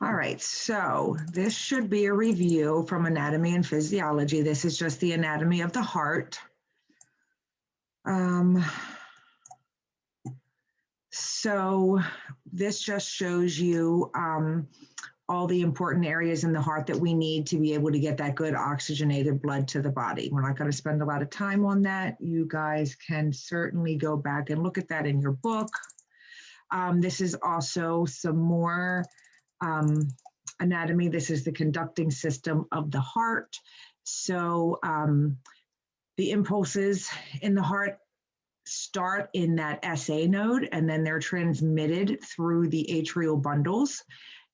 All right, so this should be a review from anatomy and physiology. This is just the anatomy of the heart. So this just shows you all the important areas in the heart that we need to be able to get that good oxygenated blood to the body. We're not going to spend a lot of time on that. You guys can certainly go back and look at that in your book. This is also some more anatomy. This is the conducting system of the heart. So the impulses in the heart start in that SA node, and then they're transmitted through the atrial bundles.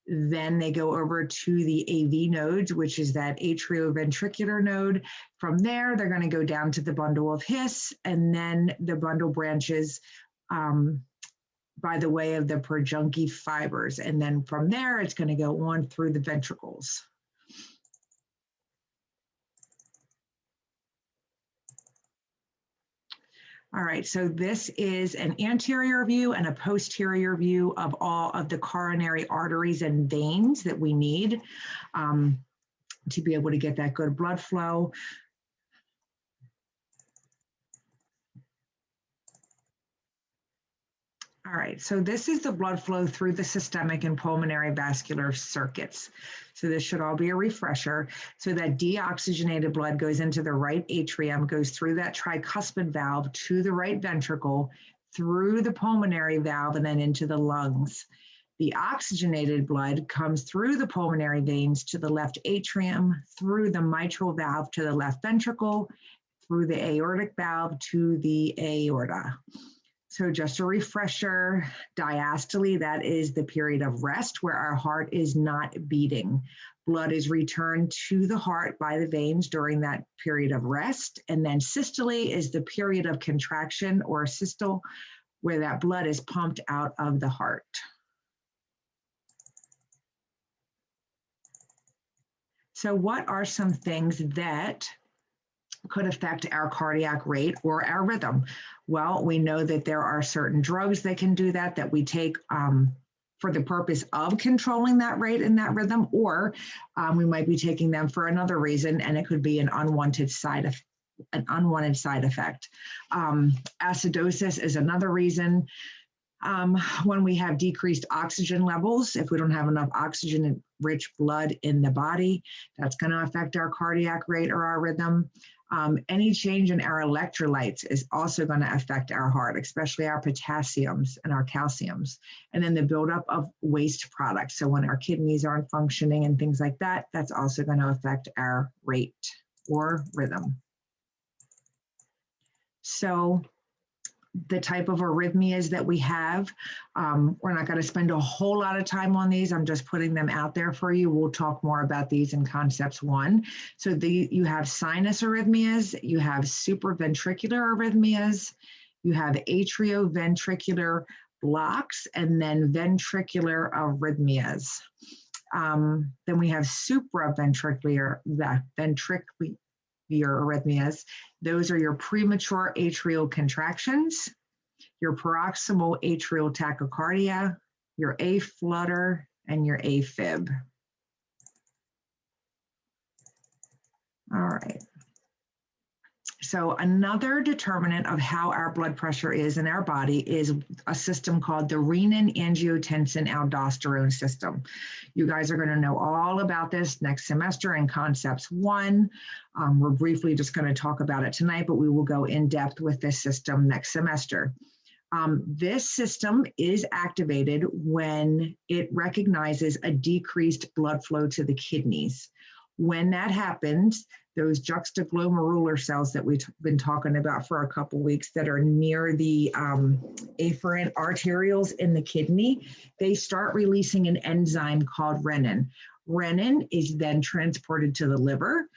Then they go over to the AV nodes, which is that atrioventricular node. From there, they're going to go down to the bundle of His, and then the bundle branches by the way of the Purkinje fibers. And then from there, it's going to go on through the ventricles. All right, so this is an anterior view and a posterior view of all of the coronary arteries and veins that we need to be able to get that good blood flow. All right, so this is the blood flow through the systemic and pulmonary vascular circuits. So this should all be a refresher. So that deoxygenated blood goes into the right atrium, goes through that tricuspid valve to the right ventricle, through the pulmonary valve, and then into the lungs. The oxygenated blood comes through the pulmonary veins to the left atrium, through the mitral valve to the left ventricle, through the aortic valve to the aorta. So just a refresher, diastole, that is the period of rest where our heart is not beating. Blood is returned to the heart by the veins during that period of rest. And then systole is the period of contraction or systole, where that blood is pumped out of the heart. So what are some things that could affect our cardiac rate or our rhythm? Well, we know that there are certain drugs that can do that, that we take for the purpose of controlling that rate and that rhythm, or we might be taking them for another reason, and it could be an unwanted side effect. Acidosis is another reason. When we have decreased oxygen levels, if we don't have enough oxygen-rich blood in the body, that's going to affect our cardiac rate or our rhythm. Any change in our electrolytes is also going to affect our heart, especially our potassiums and our calciums. And then the buildup of waste products. So when our kidneys aren't functioning and things like that, that's also going to affect our rate or rhythm. So the type of arrhythmias that we have, we're not going to spend a whole lot of time on these. I'm just putting them out there for you. We'll talk more about these in Concepts 1. So you have sinus arrhythmias, you have supraventricular arrhythmias, you have atrioventricular blocks, and then ventricular arrhythmias. Then we have supraventricular arrhythmias. Those are your premature atrial contractions, your paroxysmal atrial tachycardia, your A-flutter, and your AFib. All right. So another determinant of how our blood pressure is in our body is a system called the renin-angiotensin-aldosterone system. You guys are going to know all about this next semester in Concepts 1. We're briefly just going to talk about it tonight, but we will go in depth with this system next semester. This system is activated when it recognizes a decreased blood flow to the kidneys. When that happens, those juxtaglomerular cells that we've been talking about for a couple weeks that are near the afferent arterioles in the kidney, they start releasing an enzyme called renin. Renin is then transported to the liver.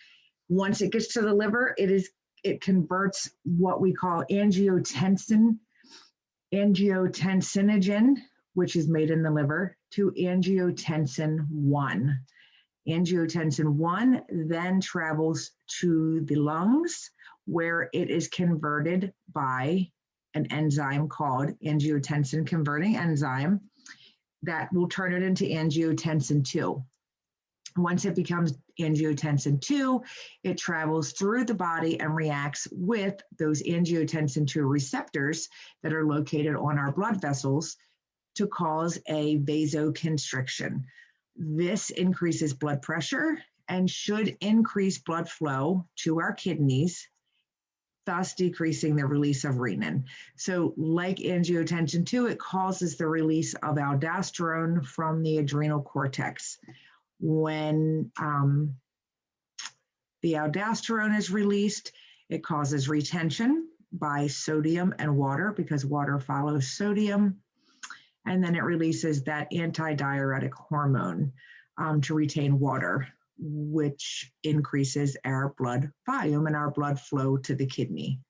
Once it gets to the liver, it converts what we call angiotensinogen, which is made in the liver, to angiotensin 1. Angiotensin 1 then travels to the lungs, where it is converted by an enzyme called angiotensin converting enzyme. that will turn it into angiotensin 2. Once it becomes angiotensin 2, it travels through the body and reacts with those angiotensin 2 receptors that are located on our blood vessels to cause a vasoconstriction. This increases blood pressure and should increase blood flow to our kidneys, thus decreasing the release of renin. So like angiotensin 2, it causes the release of aldosterone from the adrenal cortex. When the aldosterone is released, it causes retention by sodium and water because water follows sodium. And then it releases that antidiuretic hormone to retain water, which increases our blood volume and our blood flow to the kidney.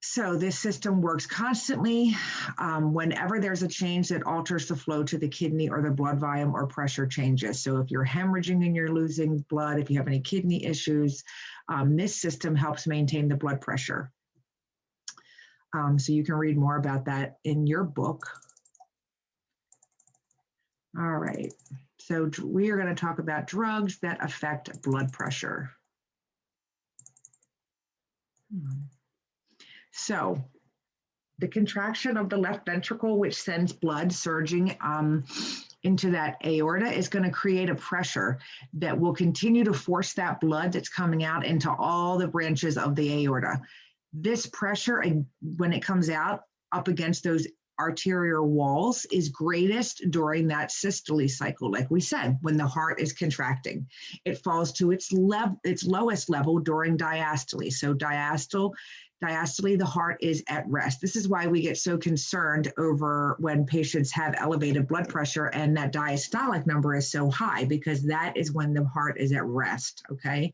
So this system works constantly. Whenever there's a change that alters the flow to the kidney or the blood volume or pressure changes. So if you're hemorrhaging and you're losing blood, if you have any kidney issues, this system helps maintain the blood pressure. So you can read more about that in your book. All right, so we are going to talk about drugs that affect blood pressure. So the contraction of the left ventricle, which sends blood surging into that aorta, is going to create a pressure that will continue to force that blood that's coming out into all the branches of the aorta. This pressure, when it comes out up against those arterial walls, is greatest during that systole cycle. Like we said, when the heart is contracting, it falls to its lowest level during diastole. So diastole, the heart is at rest. This is why we get so concerned over when patients have elevated blood pressure and that diastolic number is so high, because that is when the heart is at rest, okay?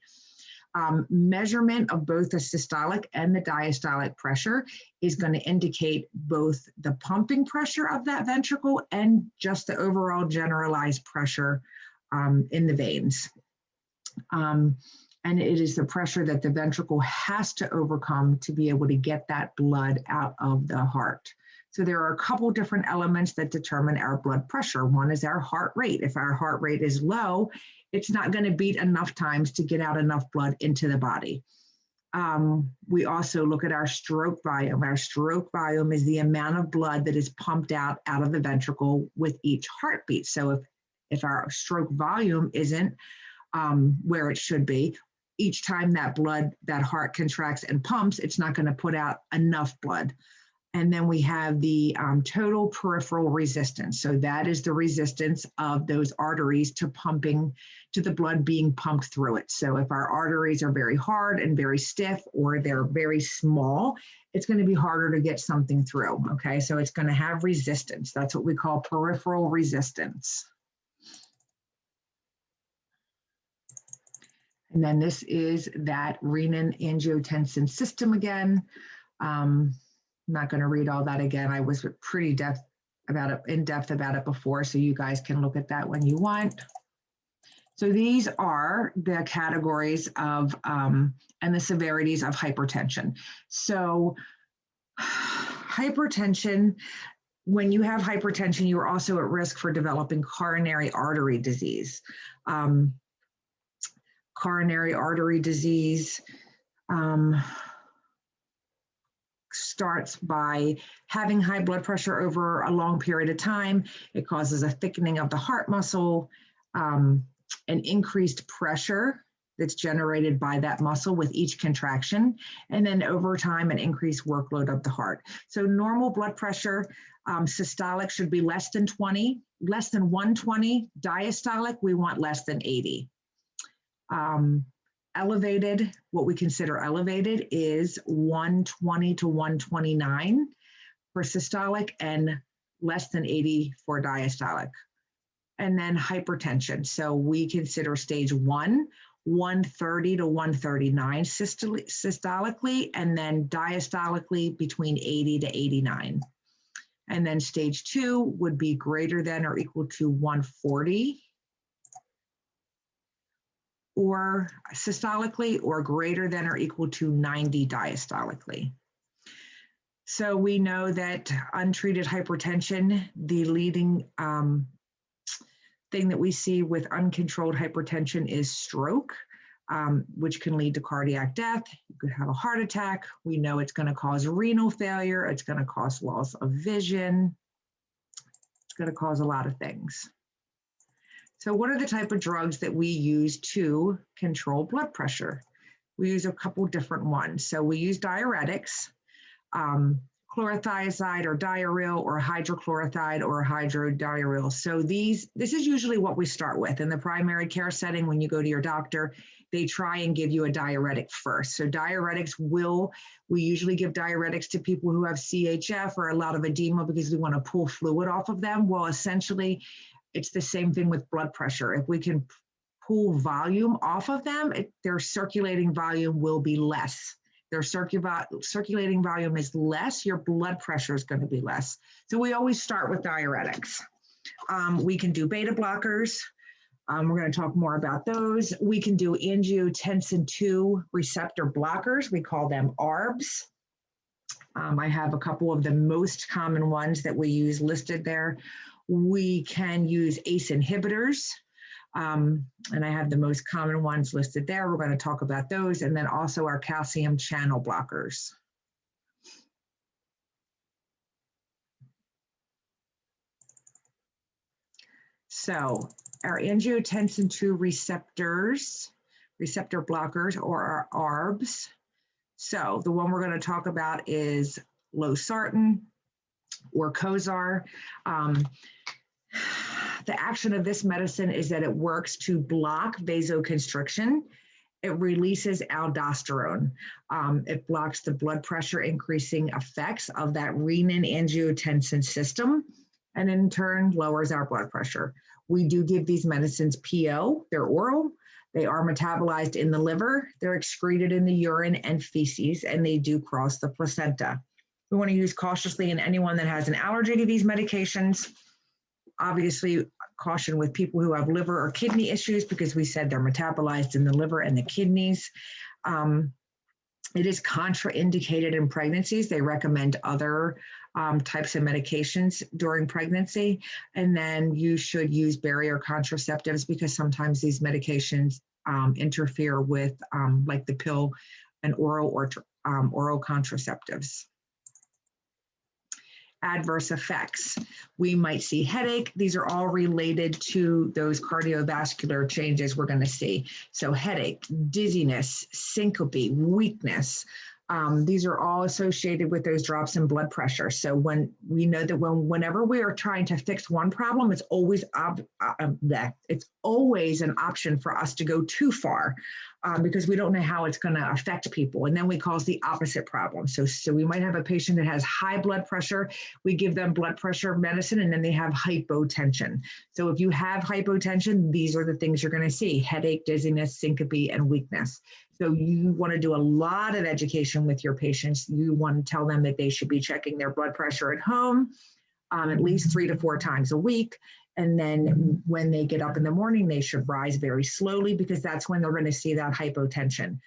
Measurement of both the systolic and the diastolic pressure is going to indicate both the pumping pressure of that ventricle and just the overall generalized pressure in the veins. And it is the pressure that the ventricle has to overcome to be able to get that blood out of the heart. So there are a couple different elements that determine our blood pressure. One is our heart rate. If our heart rate is low, it's not going to beat enough times to get out enough blood into the body. We also look at our stroke volume. Our stroke volume is the amount of blood that is pumped out of the ventricle with each heartbeat. So if our stroke volume isn't where it should be, each time that heart contracts and pumps, it's not going to put out enough blood. And then we have the total peripheral resistance. So that is the resistance of those arteries to the blood being pumped through it. So if our arteries are very hard and very stiff, or they're very small, it's going to be harder to get something through, okay? So it's going to have resistance. That's what we call peripheral resistance. And then this is that renin-angiotensin system again. I'm not going to read all that again. I was pretty in depth about it before, so you guys can look at that when you want. So these are the categories of and the severities of hypertension. So hypertension, when you have hypertension, you're also at risk for developing coronary artery disease. Coronary artery disease starts by having high blood pressure over a long period of time. It causes a thickening of the heart muscle, an increased pressure that's generated by that muscle with each contraction, and then over time, an increased workload of the heart. So normal blood pressure, systolic should be less than 120. Diastolic, we want less than 80. Elevated, what we consider elevated, is 120 to 129 for systolic and less than 80 for diastolic. And then hypertension. So we consider stage 1, 130 to 139 systolically, and then diastolically between 80 to 89. And then stage 2 would be greater than or equal to 140 or systolically, or greater than or equal to 90 diastolically. So we know that untreated hypertension, the leading thing that we see with uncontrolled hypertension is stroke, which can lead to cardiac death. You could have a heart attack. We know it's going to cause renal failure. It's going to cause loss of vision. It's going to cause a lot of things. So what are the type of drugs that we use to control blood pressure? We use a couple different ones. So we use diuretics, chlorothiazide or diuryl or hydrochlorothiazide or hydrodiuryl. So this is usually what we start with. In the primary care setting, when you go to your doctor, they try and give you a diuretic first. So diuretics we usually give diuretics to people who have CHF or a lot of edema because we want to pull fluid off of them. Well, essentially, it's the same thing with blood pressure. If we can pull volume off of them, their circulating volume will be less. Their circulating volume is less, your blood pressure is going to be less. So we always start with diuretics. We can do beta blockers. We're going to talk more about those. We can do angiotensin II receptor blockers. We call them ARBs. I have a couple of the most common ones that we use listed there. We can use ACE inhibitors. And I have the most common ones listed there. We're going to talk about those, and then also our calcium channel blockers. So our angiotensin II receptor blockers, or our ARBs. So the one we're going to talk about is losartan or Cozar. The action of this medicine is that it works to block vasoconstriction. It releases aldosterone. It blocks the blood pressure increasing effects of that renin-angiotensin system, and in turn lowers our blood pressure. We do give these medicines PO, they're oral. They are metabolized in the liver. They're excreted in the urine and feces, and they do cross the placenta. We want to use cautiously in anyone that has an allergy to these medications. Obviously, caution with people who have liver or kidney issues because we said they're metabolized in the liver and the kidneys. It is contraindicated in pregnancies. They recommend other types of medications during pregnancy. And then you should use barrier contraceptives because sometimes these medications interfere with like the pill and oral or oral contraceptives. Adverse effects. We might see headache. These are all related to those cardiovascular changes we're going to see. So headache, dizziness, syncope, weakness. These are all associated with those drops in blood pressure. So when we know that whenever we are trying to fix one problem, it's always an option for us to go too far because we don't know how it's going to affect people. And then we cause the opposite problem. So we might have a patient that has high blood pressure. We give them blood pressure medicine, and then they have hypotension. So if you have hypotension, these are the things you're going to see: headache, dizziness, syncope, and weakness. So you want to do a lot of education with your patients. You want to tell them that they should be checking their blood pressure at home at least 3 to 4 times a week. And then when they get up in the morning, they should rise very slowly because that's when they're going to see that hypotension.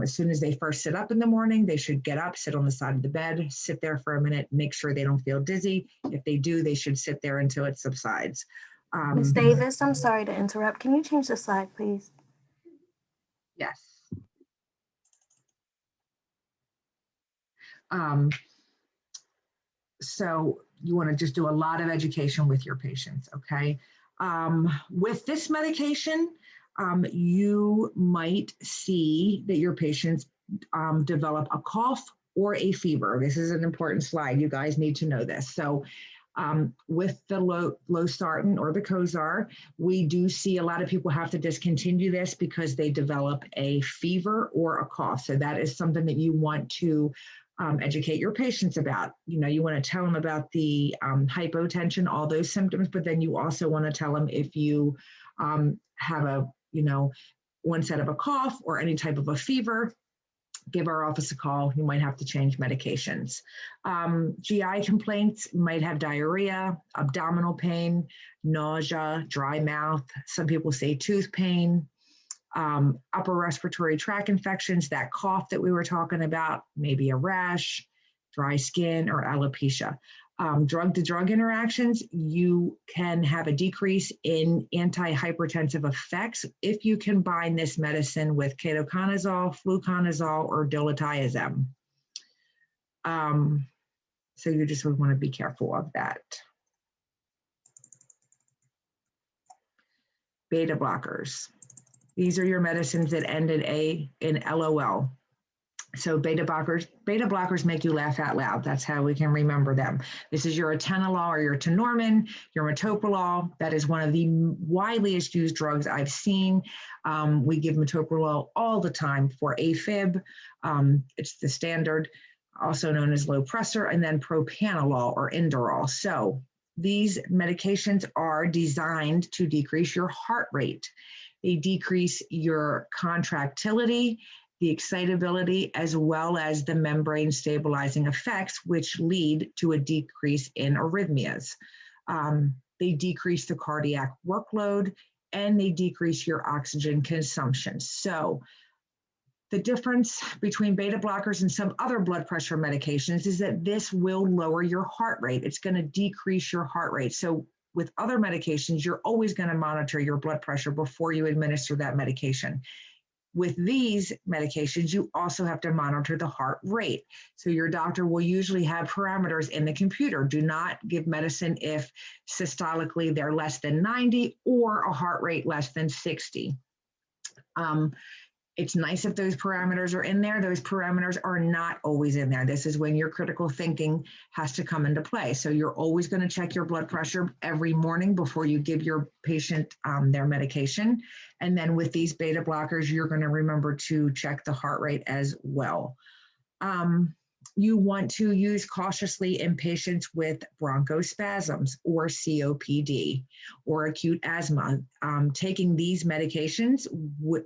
As soon as they first sit up in the morning, they should get up, sit on the side of the bed, sit there for a minute, make sure they don't feel dizzy. If they do, they should sit there until it subsides. Ms. Davis, I'm sorry to interrupt. Can you change the slide, please? Yes. So you want to just do a lot of education with your patients, okay? With this medication, you might see that your patients develop a cough or a fever. This is an important slide. You guys need to know this. So with the losartan or the Cozar, we do see a lot of people have to discontinue this because they develop a fever or a cough. So that is something that you want to educate your patients about. You know, you want to tell them about the hypotension, all those symptoms, but then you also want to tell them if you have one set of a cough or any type of a fever, give our office a call. You might have to change medications. GI complaints, might have diarrhea, abdominal pain, nausea, dry mouth. Some people say tooth pain. Upper respiratory tract infections, that cough that we were talking about, maybe a rash, dry skin, or alopecia. Drug-to-drug interactions, you can have a decrease in antihypertensive effects if you combine this medicine with ketoconazole, fluconazole, or diltiazem. So you just would want to be careful of that. Beta blockers. These are your medicines that end in LOL. So beta blockers make you laugh out loud. That's how we can remember them. This is your atenolol or your tenormin, your metoprolol. That is one of the wideliest used drugs I've seen. We give metoprolol all the time for AFib. It's the standard, also known as low pressor, and then propranolol or Inderal. So these medications are designed to decrease your heart rate. They decrease your contractility, the excitability, as well as the membrane stabilizing effects, which lead to a decrease in arrhythmias. They decrease the cardiac workload, and they decrease your oxygen consumption. So the difference between beta blockers and some other blood pressure medications is that this will lower your heart rate. It's going to decrease your heart rate. So with other medications, you're always going to monitor your blood pressure before you administer that medication. With these medications, you also have to monitor the heart rate. So your doctor will usually have parameters in the computer. Do not give medicine if systolically they're less than 90 or a heart rate less than 60. It's nice if those parameters are in there. Those parameters are not always in there. This is when your critical thinking has to come into play. So you're always going to check your blood pressure every morning before you give your patient their medication. And then with these beta blockers, you're going to remember to check the heart rate as well. You want to use cautiously in patients with bronchospasms or COPD or acute asthma. Taking these medications,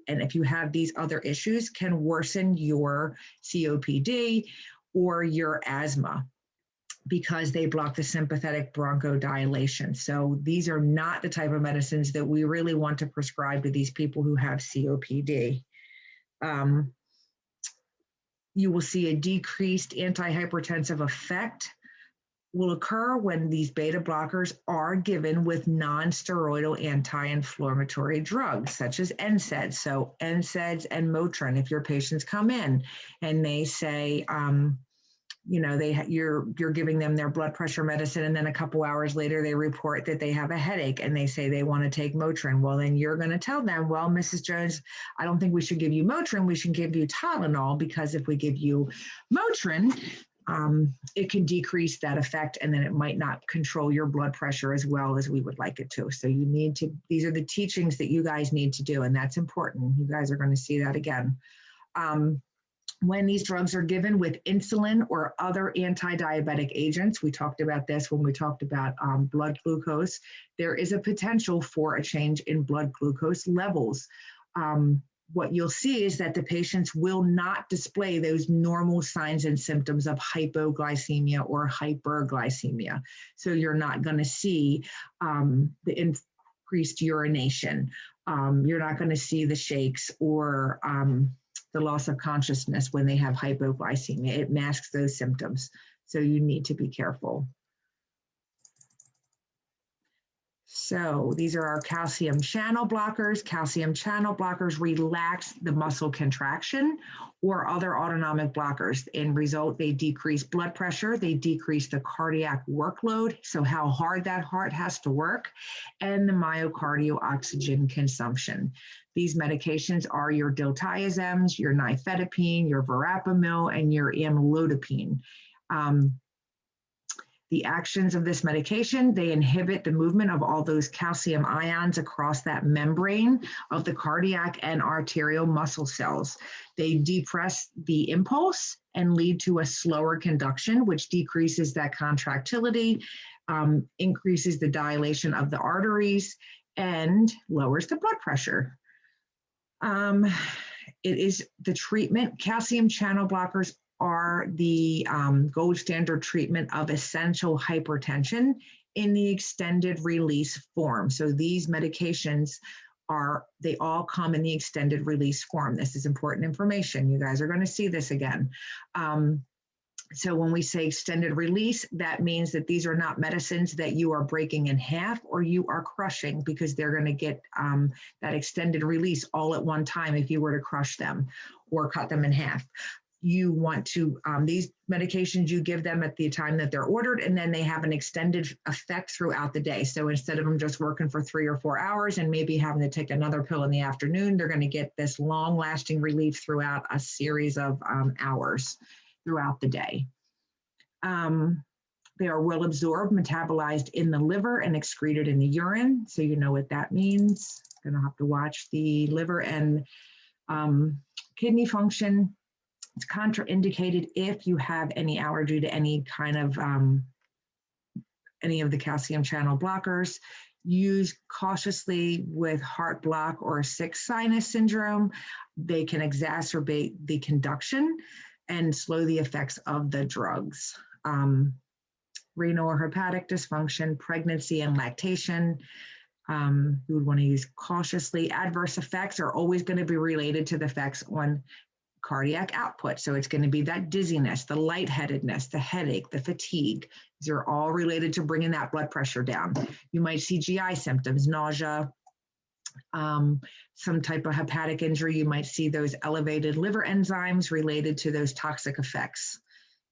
and if you have these other issues, can worsen your COPD or your asthma because they block the sympathetic bronchodilation. So these are not the type of medicines that we really want to prescribe to these people who have COPD. You will see a decreased antihypertensive effect will occur when these beta blockers are given with non-steroidal anti-inflammatory drugs, such as NSAIDs. So NSAIDs and Motrin, if your patients come in and they say, you're giving them their blood pressure medicine, and then a couple hours later they report that they have a headache and they say they want to take Motrin. Well, then you're going to tell them, well, Mrs. Jones, I don't think we should give you Motrin. We should give you Tylenol, because if we give you Motrin, it can decrease that effect, and then it might not control your blood pressure as well as we would like it to. So you need to, these are the teachings that you guys need to do, and that's important. You guys are going to see that again. When these drugs are given with insulin or other anti-diabetic agents, we talked about this when we talked about blood glucose, there is a potential for a change in blood glucose levels. What you'll see is that the patients will not display those normal signs and symptoms of hypoglycemia or hyperglycemia. So you're not going to see the increased urination. You're not going to see the shakes or the loss of consciousness when they have hypoglycemia. It masks those symptoms. So you need to be careful. So these are our calcium channel blockers. Calcium channel blockers relax the muscle contraction or other autonomic blockers. In result, they decrease blood pressure, they decrease the cardiac workload, so how hard that heart has to work, and the myocardial oxygen consumption. These medications are your diltiazems, your nifedipine, your verapamil, and your amlodipine. The actions of this medication, they inhibit the movement of all those calcium ions across that membrane of the cardiac and arterial muscle cells. They depress the impulse and lead to a slower conduction, which decreases that contractility, increases the dilation of the arteries, and lowers the blood pressure. It is the treatment. Calcium channel blockers are the gold standard treatment of essential hypertension in the extended release form. So these medications they all come in the extended release form. This is important information. You guys are going to see this again. So when we say extended release, that means that these are not medicines that you are breaking in half or you are crushing, because they're going to get that extended release all at one time if you were to crush them or cut them in half. You want to, these medications, you give them at the time that they're ordered, and then they have an extended effect throughout the day. So instead of them just working for 3 or 4 hours and maybe having to take another pill in the afternoon, they're going to get this long lasting relief throughout a series of hours throughout the day. They are well absorbed, metabolized in the liver, and excreted in the urine. So you know what that means. Going to have to watch the liver and kidney function. It's contraindicated if you have any allergy to any kind of any of the calcium channel blockers. Use cautiously with heart block or sick sinus syndrome. They can exacerbate the conduction and slow the effects of the drugs. Renal or hepatic dysfunction, pregnancy and lactation. You would want to use cautiously. Adverse effects are always going to be related to the effects on cardiac output. So it's going to be that dizziness, the lightheadedness, the headache, the fatigue. These are all related to bringing that blood pressure down. You might see GI symptoms, nausea, some type of hepatic injury. You might see those elevated liver enzymes related to those toxic effects.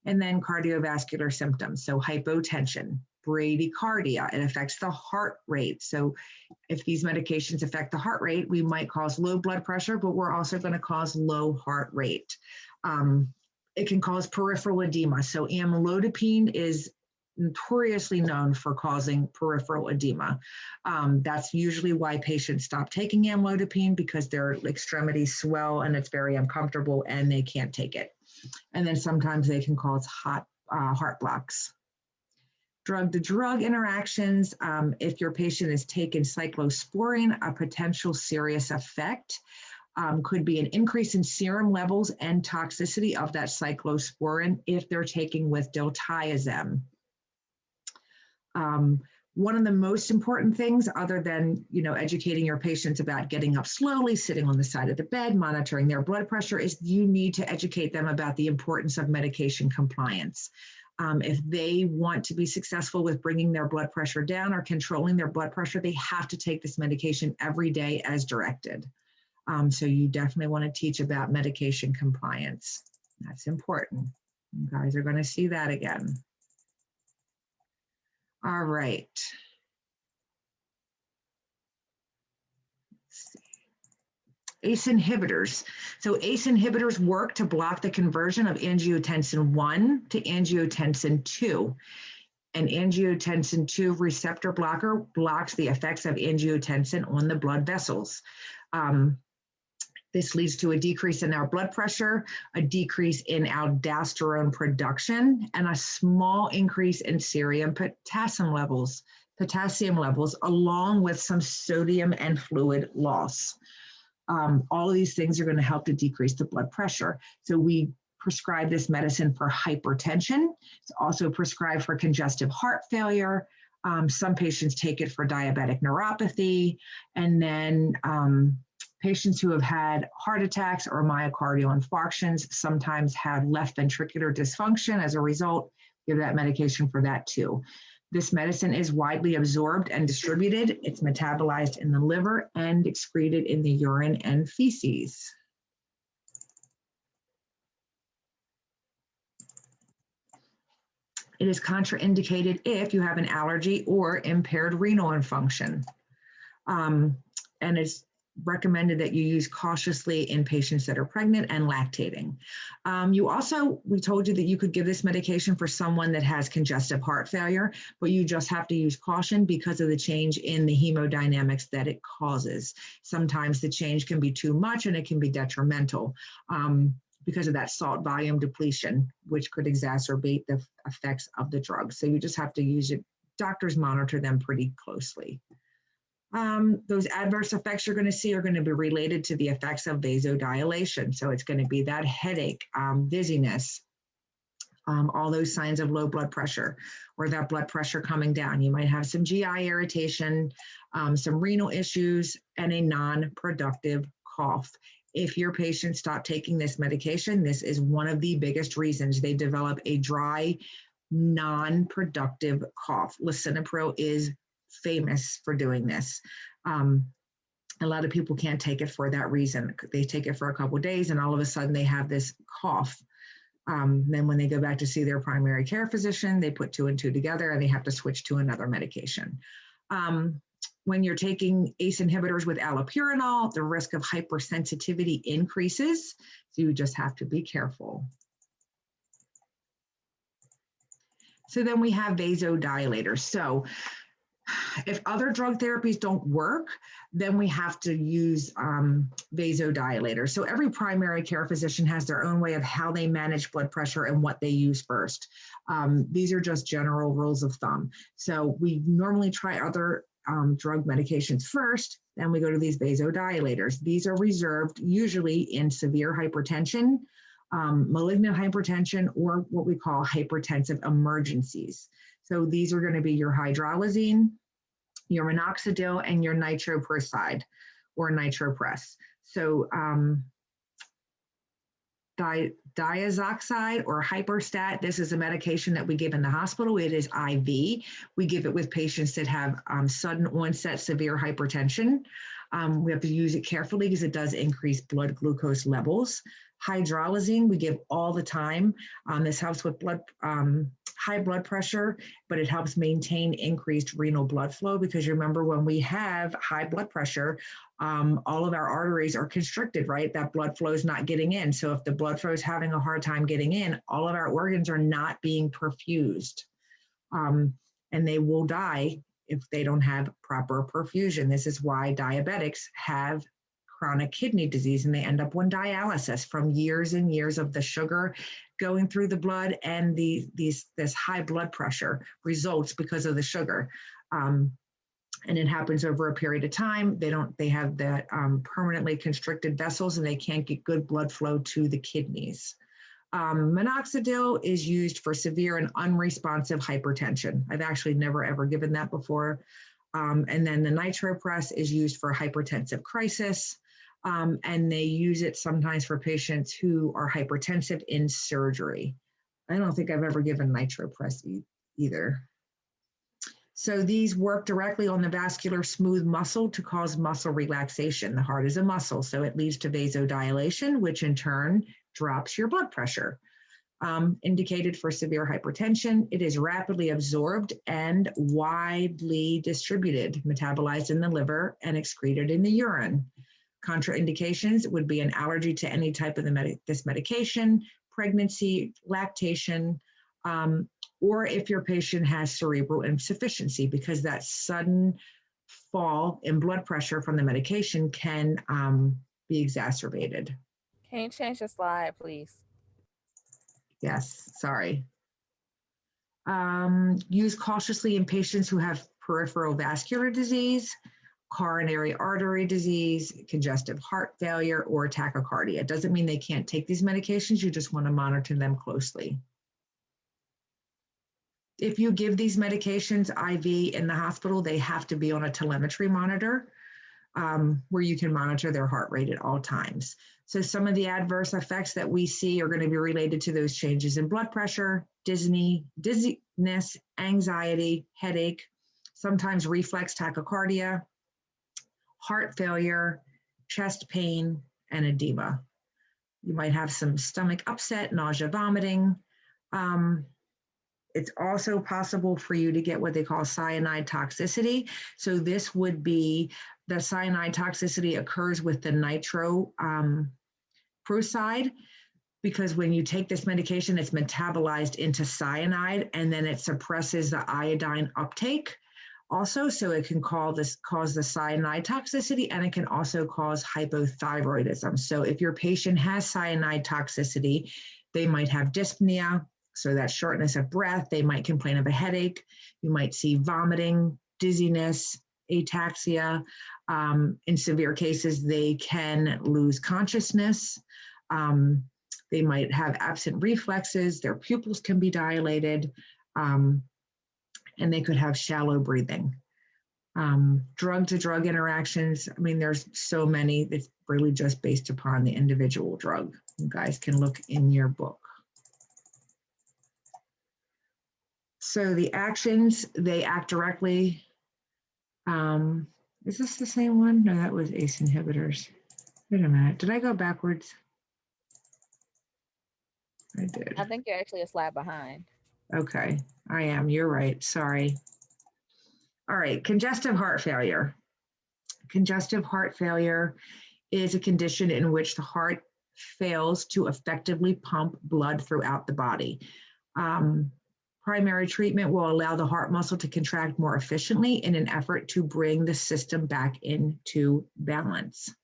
And then cardiovascular symptoms. So hypotension, bradycardia, it affects the heart rate. So if these medications affect the heart rate, we might cause low blood pressure, but we're also going to cause low heart rate. It can cause peripheral edema. So amlodipine is notoriously known for causing peripheral edema. That's usually why patients stop taking amlodipine, because their extremities swell and it's very uncomfortable and they can't take it. And then sometimes they can cause heart blocks. Drug-to-drug interactions, if your patient is taking cyclosporine, a potential serious effect could be an increase in serum levels and toxicity of that cyclosporine if they're taking with diltiazem. One of the most important things, other than educating your patients about getting up slowly, sitting on the side of the bed, monitoring their blood pressure, is you need to educate them about the importance of medication compliance. If they want to be successful with bringing their blood pressure down or controlling their blood pressure, they have to take this medication every day as directed. So you definitely want to teach about medication compliance. That's important. You guys are going to see that again. All right. Let's see. ACE inhibitors. So ACE inhibitors work to block the conversion of angiotensin 1 to angiotensin 2. An angiotensin 2 receptor blocker blocks the effects of angiotensin on the blood vessels. This leads to a decrease in our blood pressure, a decrease in aldosterone production, and a small increase in serum potassium levels, along with some sodium and fluid loss. All of these things are going to help to decrease the blood pressure. So we prescribe this medicine for hypertension. It's also prescribed for congestive heart failure. Some patients take it for diabetic neuropathy, and then patients who have had heart attacks or myocardial infarctions sometimes have left ventricular dysfunction. As a result, give that medication for that too. This medicine is widely absorbed and distributed. It's metabolized in the liver and excreted in the urine and feces. It is contraindicated if you have an allergy or impaired renal function. And it's recommended that you use cautiously in patients that are pregnant and lactating. We told you that you could give this medication for someone that has congestive heart failure, but you just have to use caution because of the change in the hemodynamics that it causes. Sometimes the change can be too much and it can be detrimental because of that salt volume depletion, which could exacerbate the effects of the drug. So you just have to use it. Doctors monitor them pretty closely. Those adverse effects you're going to see are going to be related to the effects of vasodilation. So it's going to be that headache, dizziness, all those signs of low blood pressure or that blood pressure coming down. You might have some GI irritation, some renal issues, and a non-productive cough. If your patients stop taking this medication, this is one of the biggest reasons they develop a dry, non-productive cough. Lisinopril is famous for doing this. A lot of people can't take it for that reason. They take it for a couple of days and all of a sudden they have this cough. Then when they go back to see their primary care physician, they put 2 and 2 together and they have to switch to another medication. When you're taking ACE inhibitors with allopurinol, the risk of hypersensitivity increases. So you just have to be careful. So then we have vasodilators. So if other drug therapies don't work, then we have to use vasodilators. So every primary care physician has their own way of how they manage blood pressure and what they use first. These are just general rules of thumb. So we normally try other drug medications first, then we go to these vasodilators. These are reserved usually in severe hypertension, malignant hypertension, or what we call hypertensive emergencies. So these are going to be your hydralazine, your minoxidil, and your nitroprusside or nitropres. So diazoxide or hyperstat, this is a medication that we give in the hospital. It is IV. We give it with patients that have sudden onset severe hypertension. We have to use it carefully because it does increase blood glucose levels. Hydralazine we give all the time. This helps with high blood pressure, but it helps maintain increased renal blood flow because you remember when we have high blood pressure, all of our arteries are constricted, right? That blood flow is not getting in. So if the blood flow is having a hard time getting in, all of our organs are not being perfused. And they will die if they don't have proper perfusion. This is why diabetics have chronic kidney disease and they end up on dialysis from years and years of the sugar going through the blood and this high blood pressure results because of the sugar. And it happens over a period of time. They have that permanently constricted vessels and they can't get good blood flow to the kidneys. Minoxidil is used for severe and unresponsive hypertension. I've actually never ever given that before. And then the nitropres is used for hypertensive crisis. And they use it sometimes for patients who are hypertensive in surgery. I don't think I've ever given nitropres either. So these work directly on the vascular smooth muscle to cause muscle relaxation. The heart is a muscle, so it leads to vasodilation, which in turn drops your blood pressure. Indicated for severe hypertension, it is rapidly absorbed and widely distributed, metabolized in the liver and excreted in the urine. Contraindications would be an allergy to any type of this medication, pregnancy, lactation, or if your patient has cerebral insufficiency, because that sudden fall in blood pressure from the medication can be exacerbated. Can you change the slide, please? Yes, sorry. Use cautiously in patients who have peripheral vascular disease, coronary artery disease, congestive heart failure, or tachycardia. It doesn't mean they can't take these medications, you just want to monitor them closely. If you give these medications IV in the hospital, they have to be on a telemetry monitor where you can monitor their heart rate at all times. So some of the adverse effects that we see are going to be related to those changes in blood pressure, dizziness, anxiety, headache, sometimes reflex tachycardia, heart failure, chest pain, and edema. You might have some stomach upset, nausea, vomiting. It's also possible for you to get what they call cyanide toxicity. So this would be the cyanide toxicity occurs with the nitroprusside because when you take this medication, it's metabolized into cyanide and then it suppresses the iodine uptake. Also, so it can cause the cyanide toxicity and it can also cause hypothyroidism. So if your patient has cyanide toxicity, they might have dyspnea, so that shortness of breath, they might complain of a headache, you might see vomiting, dizziness, ataxia. In severe cases, they can lose consciousness. They might have absent reflexes, their pupils can be dilated, and they could have shallow breathing. Drug-to-drug interactions, I mean, there's so many. It's really just based upon the individual drug. You guys can look in your book. So the actions, they act directly. Is this the same one? No, that was ACE inhibitors. Wait a minute, did I go backwards? I did. I think you're actually a slide behind. Okay, I am, you're right, sorry. All right, congestive heart failure. Congestive heart failure is a condition in which the heart fails to effectively pump blood throughout the body. Primary treatment will allow the heart muscle to contract more efficiently in an effort to bring the system back into balance.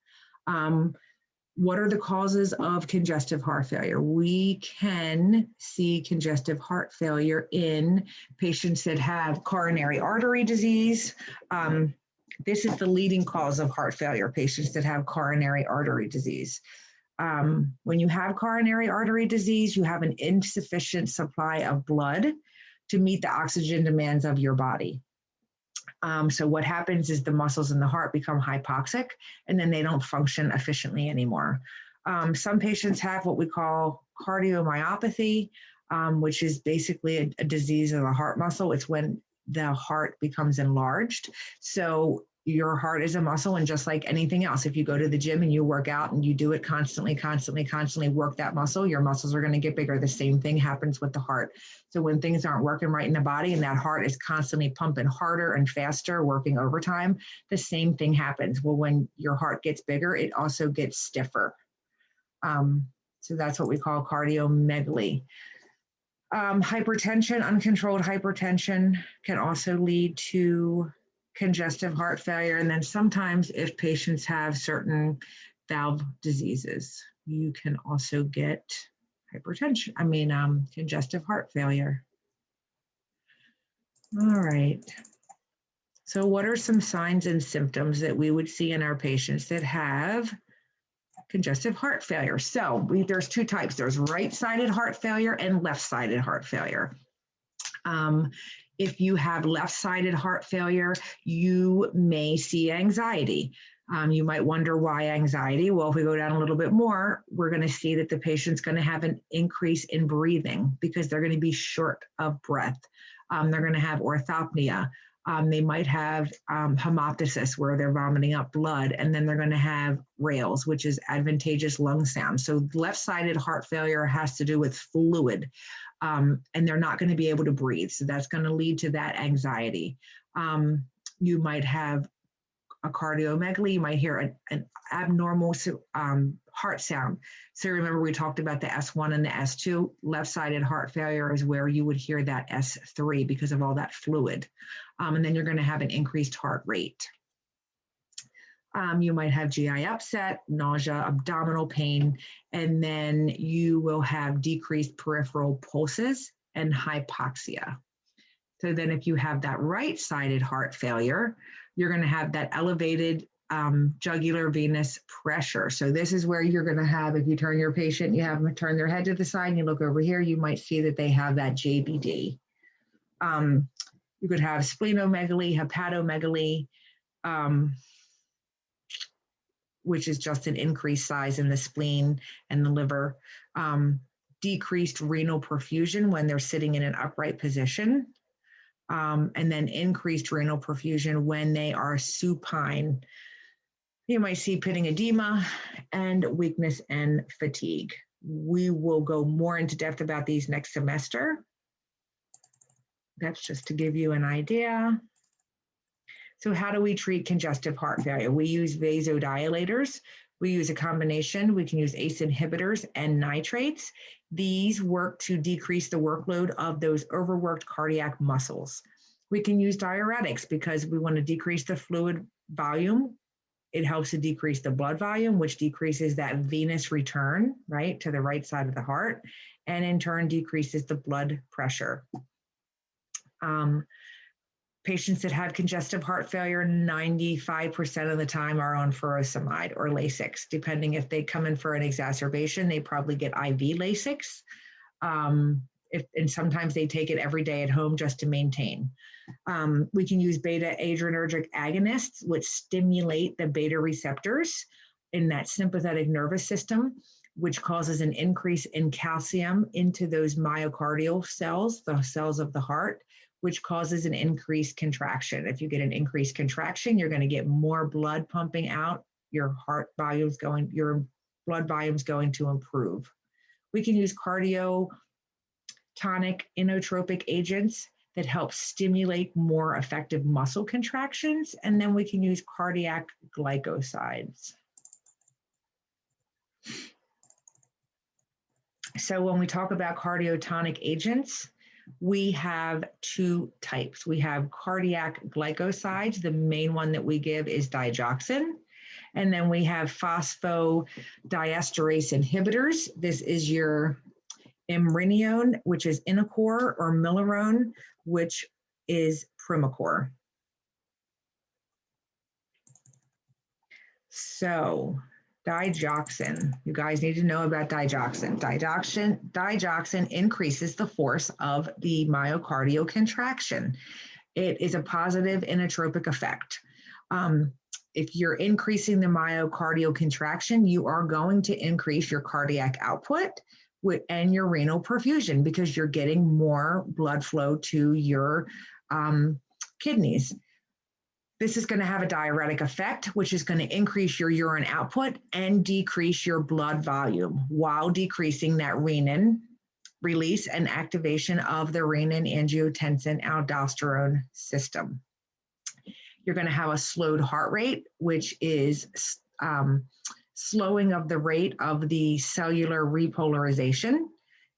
What are the causes of congestive heart failure? We can see congestive heart failure in patients that have coronary artery disease. This is the leading cause of heart failure, patients that have coronary artery disease. When you have coronary artery disease, you have an insufficient supply of blood to meet the oxygen demands of your body. So what happens is the muscles in the heart become hypoxic, and then they don't function efficiently anymore. Some patients have what we call cardiomyopathy, which is basically a disease of the heart muscle. It's when the heart becomes enlarged. So your heart is a muscle, and just like anything else, if you go to the gym and you work out and you do it constantly work that muscle, your muscles are going to get bigger. The same thing happens with the heart. So when things aren't working right in the body and that heart is constantly pumping harder and faster, working overtime, the same thing happens. Well, when your heart gets bigger, it also gets stiffer. So that's what we call cardiomegaly. Hypertension, uncontrolled hypertension can also lead to congestive heart failure. And then sometimes if patients have certain valve diseases, you can also get congestive heart failure. All right. So what are some signs and symptoms that we would see in our patients that have congestive heart failure? So there's two types. There's right-sided heart failure and left-sided heart failure. If you have left-sided heart failure, you may see anxiety. You might wonder why anxiety. Well, if we go down a little bit more, we're going to see that the patient's going to have an increase in breathing because they're going to be short of breath. They're going to have orthopnea. They might have hemoptysis, where they're vomiting up blood, and then they're going to have rales, which is advantageous lung sound. So left-sided heart failure has to do with fluid, and they're not going to be able to breathe. So that's going to lead to that anxiety. You might have a cardiomegaly. You might hear an abnormal heart sound. So remember, we talked about the S1 and the S2. Left-sided heart failure is where you would hear that S3 because of all that fluid. And then you're going to have an increased heart rate. You might have GI upset, nausea, abdominal pain, and then you will have decreased peripheral pulses and hypoxia. So then if you have that right-sided heart failure, you're going to have that elevated jugular venous pressure. So this is where you're going to have, if you turn your patient, you have them turn their head to the side and you look over here, you might see that they have that JBD. You could have splenomegaly, hepatomegaly, which is just an increased size in the spleen and the liver. Decreased renal perfusion when they're sitting in an upright position. And then increased renal perfusion when they are supine. You might see pitting edema and weakness and fatigue. We will go more into depth about these next semester. That's just to give you an idea. So how do we treat congestive heart failure? We use vasodilators. We use a combination. We can use ACE inhibitors and nitrates. These work to decrease the workload of those overworked cardiac muscles. We can use diuretics because we want to decrease the fluid volume. It helps to decrease the blood volume, which decreases that venous return, right, to the right side of the heart, and in turn decreases the blood pressure. Patients that have congestive heart failure, 95% of the time are on furosemide or Lasix. Depending if they come in for an exacerbation, they probably get IV Lasix. and sometimes they take it every day at home just to maintain. We can use beta adrenergic agonists, which stimulate the beta receptors in that sympathetic nervous system, which causes an increase in calcium into those myocardial cells, the cells of the heart, which causes an increased contraction. If you get an increased contraction, you're going to get more blood pumping out, your blood volume's going to improve. We can use cardiotonic inotropic agents that help stimulate more effective muscle contractions, and then we can use cardiac glycosides. So when we talk about cardiotonic agents, we have two types. We have cardiac glycosides. The main one that we give is digoxin. And then we have phosphodiesterase inhibitors. This is your imrinone, which is Inacor, or millerone, which is Primacor. So digoxin, you guys need to know about digoxin. Digoxin increases the force of the myocardial contraction. It is a positive inotropic effect. If you're increasing the myocardial contraction, you are going to increase your cardiac output and your renal perfusion because you're getting more blood flow to your kidneys. This is going to have a diuretic effect, which is going to increase your urine output and decrease your blood volume while decreasing that renin release and activation of the renin-angiotensin-aldosterone system. You're going to have a slowed heart rate, which is slowing of the rate of the cellular repolarization.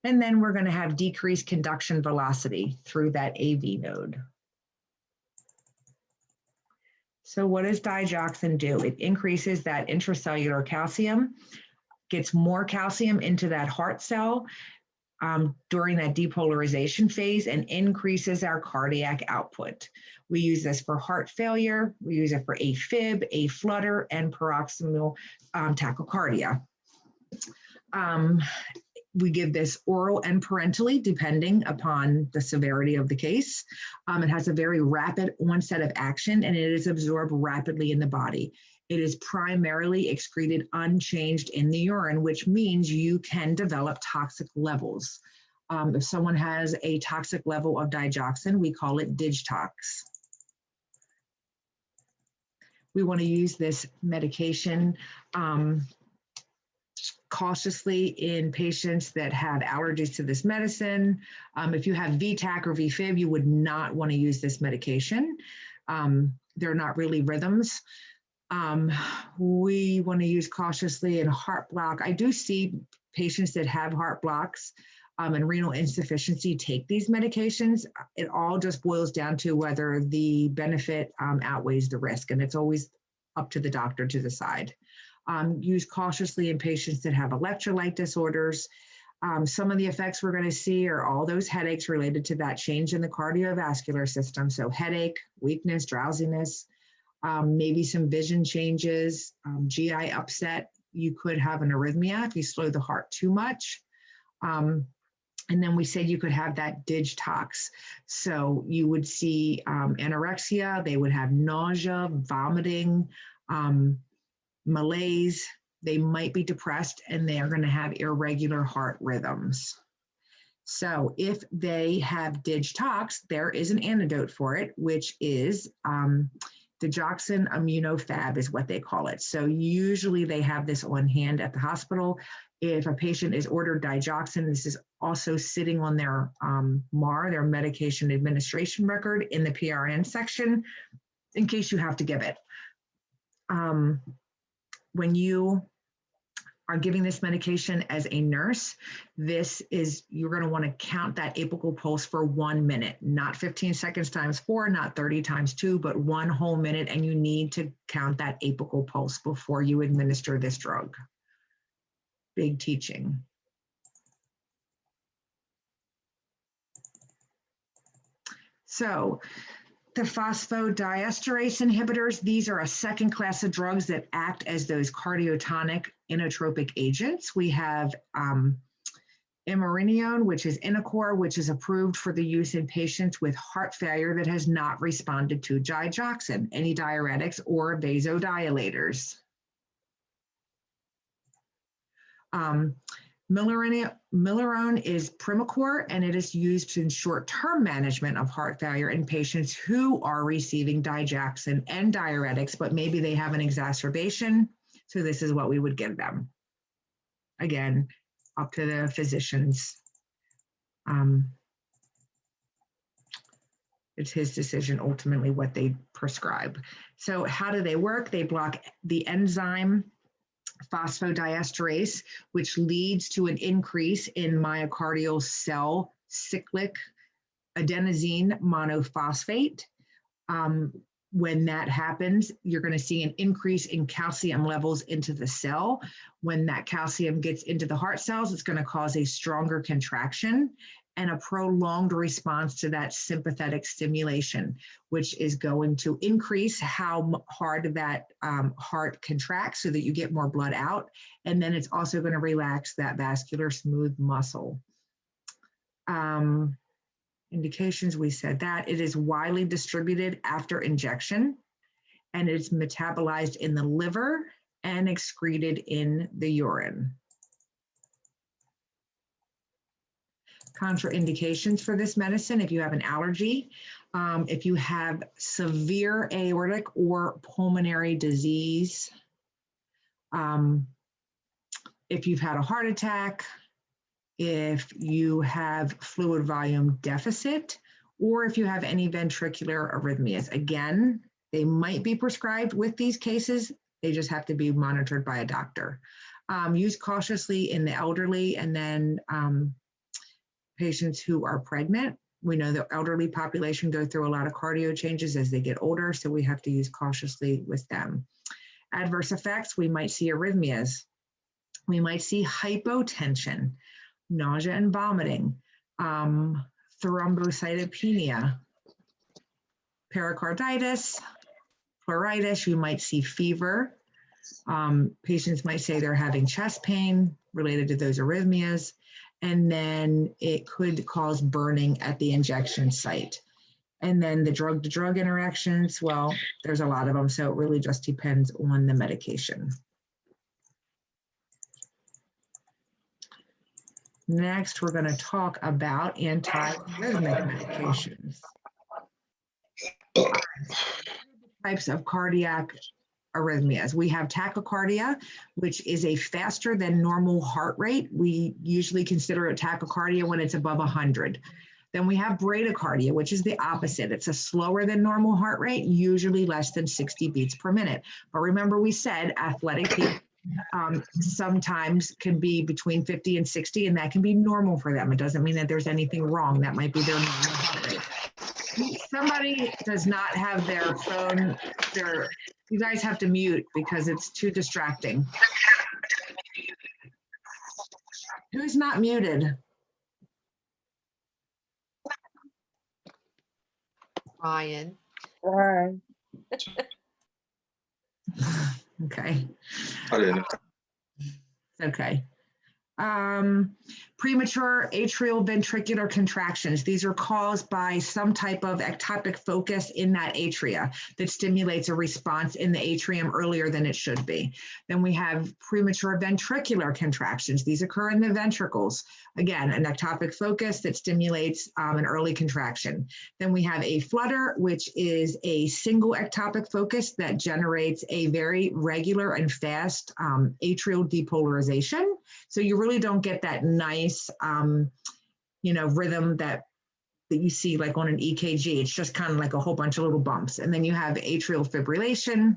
And then we're going to have decreased conduction velocity through that AV node. So what does digoxin do? It increases that intracellular calcium, gets more calcium into that heart cell during that depolarization phase, and increases our cardiac output. We use this for heart failure. We use it for AFib, aflutter, and paroxysmal tachycardia. We give this oral and parentally, depending upon the severity of the case. It has a very rapid onset of action, and it is absorbed rapidly in the body. It is primarily excreted unchanged in the urine, which means you can develop toxic levels. If someone has a toxic level of digoxin, we call it digtox. We want to use this medication cautiously in patients that have allergies to this medicine. If you have VTAC or VFib, you would not want to use this medication. They're not really rhythms. We want to use cautiously in heart block. I do see patients that have heart blocks and renal insufficiency take these medications. It all just boils down to whether the benefit outweighs the risk, and it's always up to the doctor to decide. Use cautiously in patients that have electrolyte disorders. Some of the effects we're going to see are all those headaches related to that change in the cardiovascular system. So headache, weakness, drowsiness, maybe some vision changes, GI upset. You could have an arrhythmia if you slow the heart too much. And then we said you could have that digtox. So you would see anorexia, they would have nausea, vomiting, malaise, they might be depressed, and they are going to have irregular heart rhythms. So if they have digtox, there is an antidote for it, which is digoxin immunofab is what they call it. So usually they have this on hand at the hospital. If a patient is ordered digoxin, this is also sitting on their MAR, their medication administration record, in the PRN section in case you have to give it. When you are giving this medication as a nurse, you're going to want to count that apical pulse for 1 minute, not 15 seconds times 4, not 30 times 2, but 1 whole minute. And you need to count that apical pulse before you administer this drug. Big teaching. So the phosphodiesterase inhibitors, these are a second class of drugs that act as those cardiotonic inotropic agents. We have Imorineone, which is Inacor, which is approved for the use in patients with heart failure that has not responded to digoxin, any diuretics or vasodilators. Milorone is Primacor, and it is used in short-term management of heart failure in patients who are receiving digoxin and diuretics, but maybe they have an exacerbation. So this is what we would give them. Again, up to the physicians. It's his decision ultimately what they prescribe. So how do they work? They block the enzyme phosphodiesterase, which leads to an increase in myocardial cell cyclic adenosine monophosphate. When that happens, you're going to see an increase in calcium levels into the cell. When that calcium gets into the heart cells, it's going to cause a stronger contraction and a prolonged response to that sympathetic stimulation, which is going to increase how hard that heart contracts so that you get more blood out. And then it's also going to relax that vascular smooth muscle. Indications, we said that. It is widely distributed after injection, and it's metabolized in the liver and excreted in the urine. Contraindications for this medicine: if you have an allergy, if you have severe aortic or pulmonary disease, if you've had a heart attack, if you have fluid volume deficit, or if you have any ventricular arrhythmias. Again, they might be prescribed with these cases. They just have to be monitored by a doctor. Use cautiously in the elderly, and then patients who are pregnant. We know the elderly population go through a lot of cardio changes as they get older, so we have to use cautiously with them. Adverse effects: we might see arrhythmias. We might see hypotension, nausea and vomiting, thrombocytopenia, pericarditis, pleuritis. You might see fever. Patients might say they're having chest pain related to those arrhythmias, and then it could cause burning at the injection site. And then the drug-to-drug interactions, well, there's a lot of them, so it really just depends on the medication. Next, we're going to talk about anti-rhythmic medications. Types of cardiac arrhythmias. We have tachycardia, which is a faster than normal heart rate. We usually consider it tachycardia when it's above 100. Then we have bradycardia, which is the opposite. It's a slower than normal heart rate, usually less than 60 beats per minute. But remember, we said athletic people sometimes can be between 50 and 60, and that can be normal for them. It doesn't mean that there's anything wrong. That might be their normal heart rate. Somebody does not have their phone, you guys have to mute because it's too distracting. Who's not muted? Ryan. Okay. I didn't. Okay. Premature atrial ventricular contractions. These are caused by some type of ectopic focus in that atria that stimulates a response in the atrium earlier than it should be. Then we have premature ventricular contractions. These occur in the ventricles. Again, an ectopic focus that stimulates an early contraction. Then we have a flutter, which is a single ectopic focus that generates a very regular and fast atrial depolarization. So you really don't get that nice, rhythm that you see like on an EKG. It's just kind of like a whole bunch of little bumps. And then you have atrial fibrillation,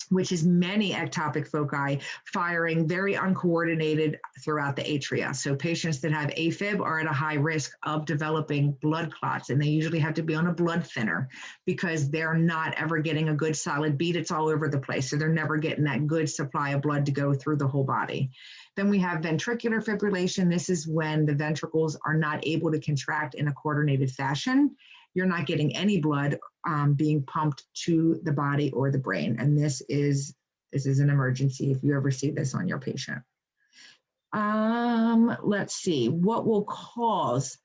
which is many ectopic foci firing very uncoordinated throughout the atria. So patients that have AFib are at a high risk of developing blood clots, and they usually have to be on a blood thinner because they're not ever getting a good solid beat. It's all over the place. So they're never getting that good supply of blood to go through the whole body. Then we have ventricular fibrillation. This is when the ventricles are not able to contract in a coordinated fashion. You're not getting any blood being pumped to the body or the brain. And this is an emergency if you ever see this on your patient. Let's see, what will cause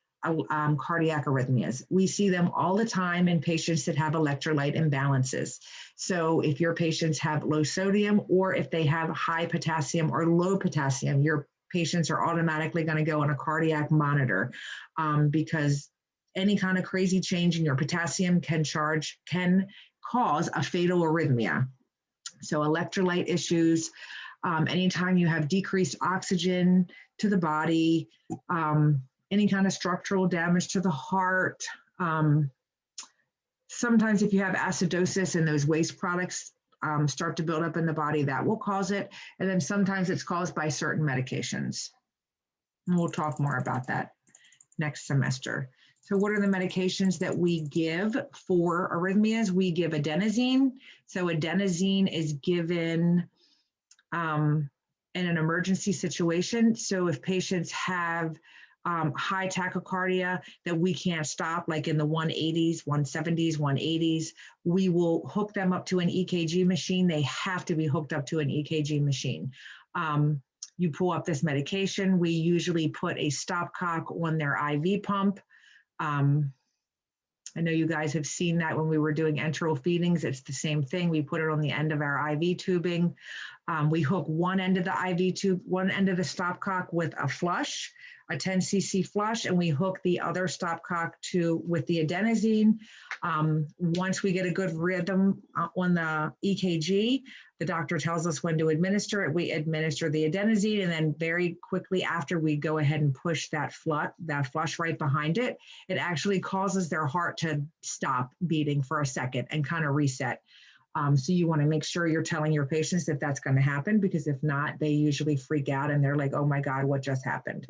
cardiac arrhythmias? We see them all the time in patients that have electrolyte imbalances. So if your patients have low sodium, or if they have high potassium or low potassium, your patients are automatically going to go on a cardiac monitor, because any kind of crazy change in your potassium can cause a fatal arrhythmia. So electrolyte issues, anytime you have decreased oxygen to the body, any kind of structural damage to the heart. Sometimes if you have acidosis and those waste products start to build up in the body, that will cause it. And then sometimes it's caused by certain medications. And we'll talk more about that next semester. So what are the medications that we give for arrhythmias? We give adenosine. So adenosine is given in an emergency situation. So if patients have high tachycardia that we can't stop, like in the 180s, 170s, 180s, we will hook them up to an EKG machine. They have to be hooked up to an EKG machine. You pull up this medication. We usually put a stopcock on their IV pump. I know you guys have seen that when we were doing enteral feedings. It's the same thing. We put it on the end of our IV tubing. We hook one end of the IV tube, one end of the stopcock with a flush, a 10 cc flush, and we hook the other stopcock with the adenosine. Once we get a good rhythm on the EKG, the doctor tells us when to administer it. We administer the adenosine, and then very quickly after, we go ahead and push that flush right behind it. It actually causes their heart to stop beating for a second and kind of reset. So you want to make sure you're telling your patients that that's going to happen, because if not, they usually freak out and they're like, oh my God, what just happened?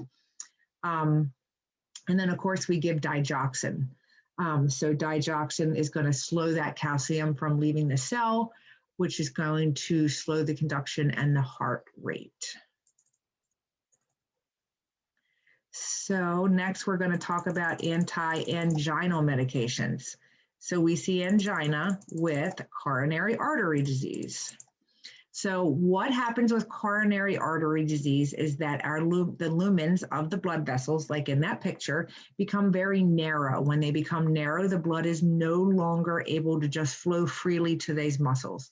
And then of course we give digoxin. So digoxin is going to slow that calcium from leaving the cell, which is going to slow the conduction and the heart rate. So next we're going to talk about anti-anginal medications. So we see angina with coronary artery disease. So what happens with coronary artery disease is that the lumens of the blood vessels, like in that picture, become very narrow. When they become narrow, the blood is no longer able to just flow freely to these muscles,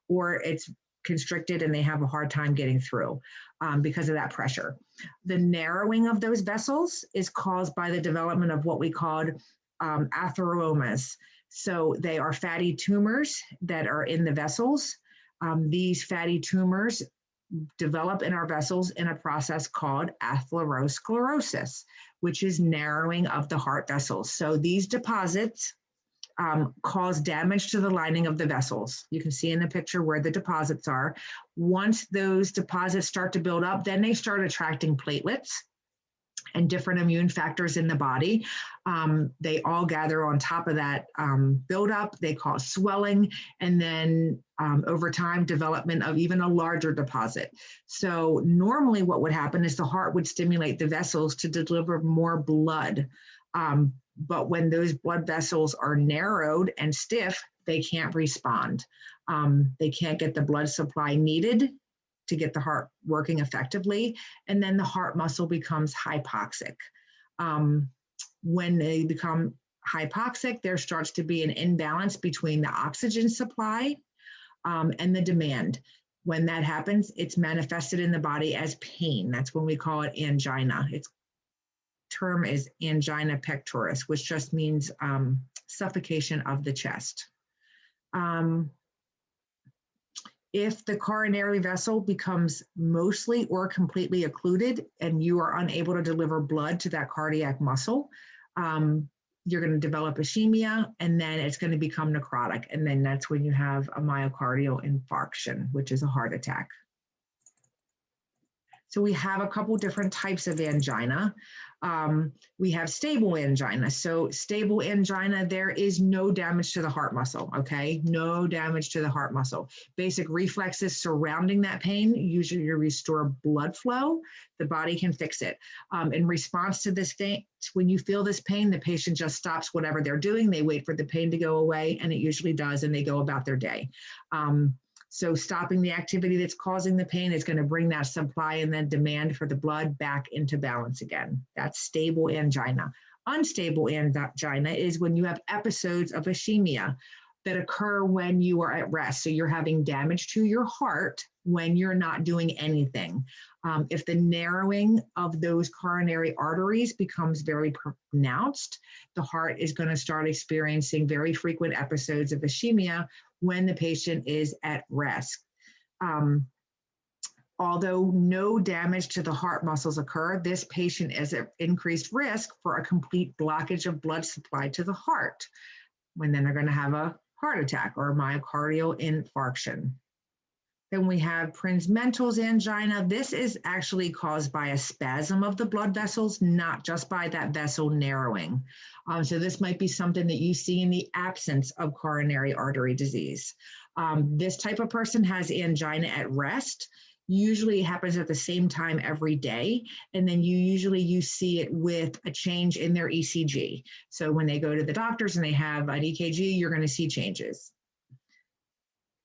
or it's constricted and they have a hard time getting through because of that pressure. The narrowing of those vessels is caused by the development of what we call atheriomas. So they are fatty tumors that are in the vessels. These fatty tumors develop in our vessels in a process called atherosclerosis, which is narrowing of the heart vessels. So these deposits cause damage to the lining of the vessels. You can see in the picture where the deposits are. Once those deposits start to build up, then they start attracting platelets and different immune factors in the body. They all gather on top of that buildup. They cause swelling, and then over time, development of even a larger deposit. So normally what would happen is the heart would stimulate the vessels to deliver more blood. But when those blood vessels are narrowed and stiff, they can't respond. They can't get the blood supply needed to get the heart working effectively, and then the heart muscle becomes hypoxic. When they become hypoxic, there starts to be an imbalance between the oxygen supply and the demand. When that happens, it's manifested in the body as pain. That's when we call it angina. Its term is angina pectoris, which just means suffocation of the chest. If the coronary vessel becomes mostly or completely occluded and you are unable to deliver blood to that cardiac muscle, you're going to develop ischemia, and then it's going to become necrotic. And then that's when you have a myocardial infarction, which is a heart attack. So we have a couple different types of angina. We have stable angina. So stable angina, there is no damage to the heart muscle, okay? No damage to the heart muscle. Basic reflexes surrounding that pain usually restore blood flow. The body can fix it. In response to this thing, when you feel this pain, the patient just stops whatever they're doing. They wait for the pain to go away, and it usually does, and they go about their day. So stopping the activity that's causing the pain is going to bring that supply and then demand for the blood back into balance again. That's stable angina. Unstable angina is when you have episodes of ischemia that occur when you are at rest. So you're having damage to your heart when you're not doing anything. If the narrowing of those coronary arteries becomes very pronounced, the heart is going to start experiencing very frequent episodes of ischemia when the patient is at rest. Although no damage to the heart muscles occur, this patient is at increased risk for a complete blockage of blood supply to the heart, when then they're going to have a heart attack or myocardial infarction. Then we have Prinzmental's angina. This is actually caused by a spasm of the blood vessels, not just by that vessel narrowing. So this might be something that you see in the absence of coronary artery disease. This type of person has angina at rest. Usually it happens at the same time every day. And then you see it with a change in their ECG. So when they go to the doctors and they have an EKG, you're going to see changes.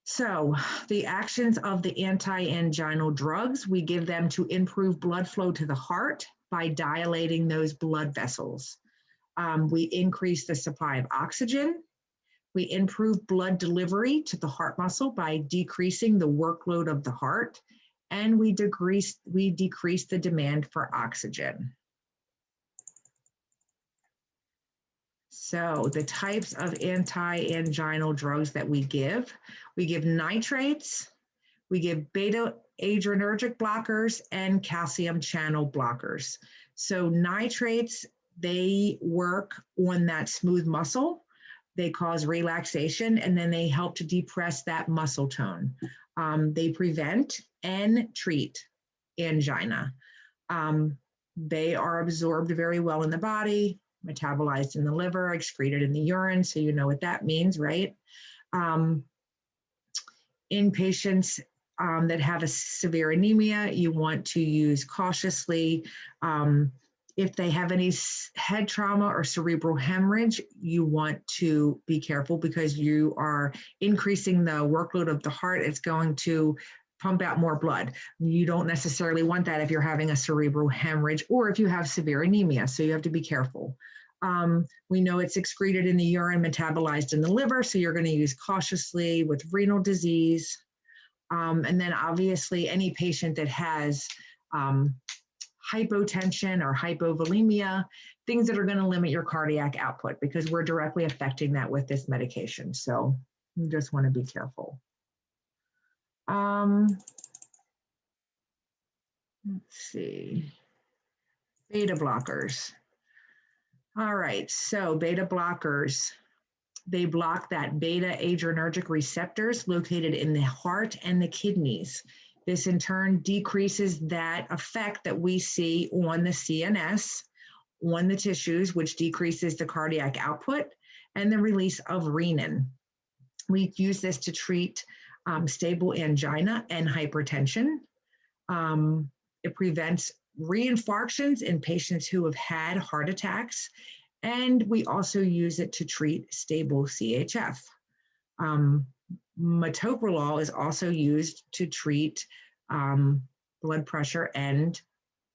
So the actions of the anti-anginal drugs, we give them to improve blood flow to the heart by dilating those blood vessels. We increase the supply of oxygen. We improve blood delivery to the heart muscle by decreasing the workload of the heart. And we decrease the demand for oxygen. So the types of anti-anginal drugs that we give nitrates, we give beta adrenergic blockers, and calcium channel blockers. So nitrates, they work on that smooth muscle. They cause relaxation, and then they help to depress that muscle tone. They prevent and treat angina. They are absorbed very well in the body, metabolized in the liver, excreted in the urine, so you know what that means, right? In patients that have a severe anemia, you want to use cautiously. If they have any head trauma or cerebral hemorrhage, you want to be careful because you are increasing the workload of the heart. It's going to pump out more blood. You don't necessarily want that if you're having a cerebral hemorrhage or if you have severe anemia, so you have to be careful. We know it's excreted in the urine, metabolized in the liver, so you're going to use cautiously with renal disease. And then obviously any patient that has hypotension or hypovolemia, things that are going to limit your cardiac output because we're directly affecting that with this medication. So you just want to be careful. Let's see, beta blockers. All right, so beta blockers, they block that beta adrenergic receptors located in the heart and the kidneys. This in turn decreases that effect that we see on the CNS, on the tissues, which decreases the cardiac output and the release of renin. We use this to treat stable angina and hypertension. It prevents reinfarctions in patients who have had heart attacks, and we also use it to treat stable CHF. Metoprolol is also used to treat blood pressure and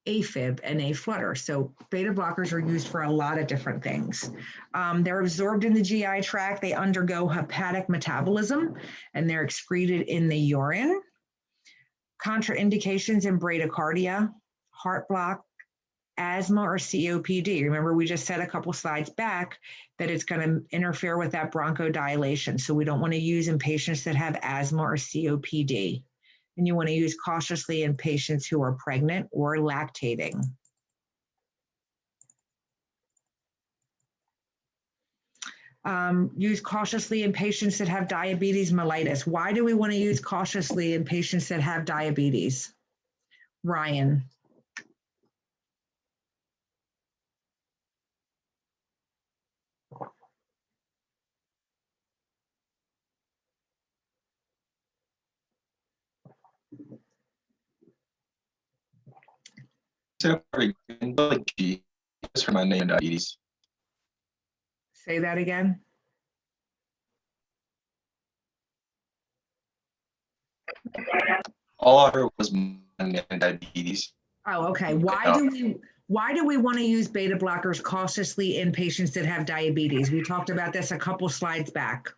AFib and A-flutter. So beta blockers are used for a lot of different things. They're absorbed in the GI tract. They undergo hepatic metabolism, and they're excreted in the urine. Contraindications in bradycardia, heart block, asthma, or COPD. Remember, we just said a couple slides back that it's going to interfere with that bronchodilation. So we don't want to use in patients that have asthma or COPD. And you want to use cautiously in patients who are pregnant or lactating. Use cautiously in patients that have diabetes mellitus. Why do we want to use cautiously in patients that have diabetes? Ryan. For my name diabetes. Say that again. All I heard was diabetes. Oh, okay. Okay. Why do we want to use beta blockers cautiously in patients that have diabetes? We talked about this a couple slides back.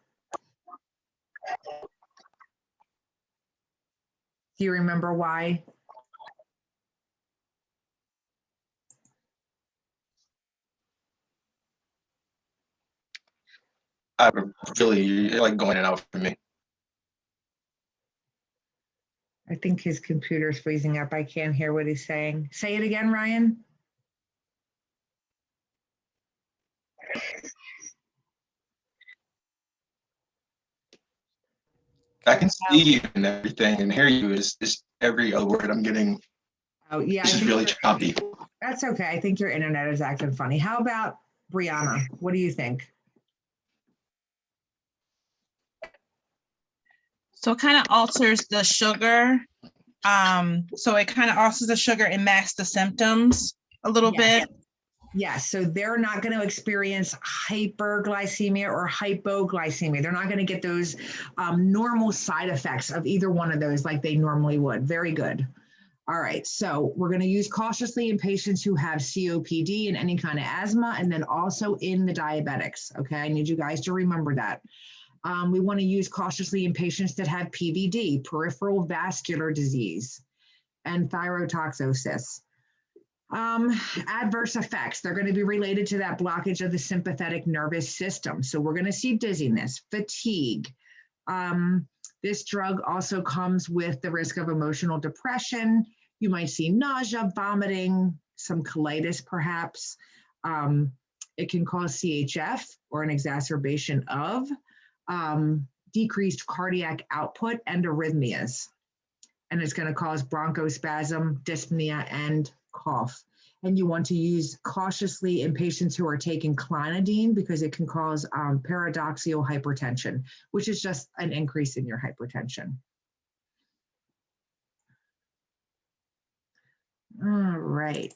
Do you remember why? I really, you're like going in and out for me. I think his computer's freezing up. I can't hear what he's saying. Say it again, Ryan. I can see you and everything and hear you. Is every other word I'm getting? Oh, yeah. It's just really choppy. That's okay. I think your internet is acting funny. How about Brianna? What do you think? So it kind of alters the sugar. So it kind of alters the sugar and masks the symptoms a little bit. Yes, so they're not going to experience hyperglycemia or hypoglycemia. They're not going to get those normal side effects of either one of those like they normally would. Very good. All right, so we're going to use cautiously in patients who have COPD and any kind of asthma, and then also in the diabetics. Okay, I need you guys to remember that. We want to use cautiously in patients that have PVD, peripheral vascular disease, and thyrotoxosis. Adverse effects, they're going to be related to that blockage of the sympathetic nervous system. So we're going to see dizziness, fatigue. This drug also comes with the risk of emotional depression. You might see nausea, vomiting, some colitis perhaps. It can cause CHF or an exacerbation of decreased cardiac output and arrhythmias. And it's going to cause bronchospasm, dyspnea, and cough. And you want to use cautiously in patients who are taking clonidine because it can cause paradoxial hypertension, which is just an increase in your hypertension. All right.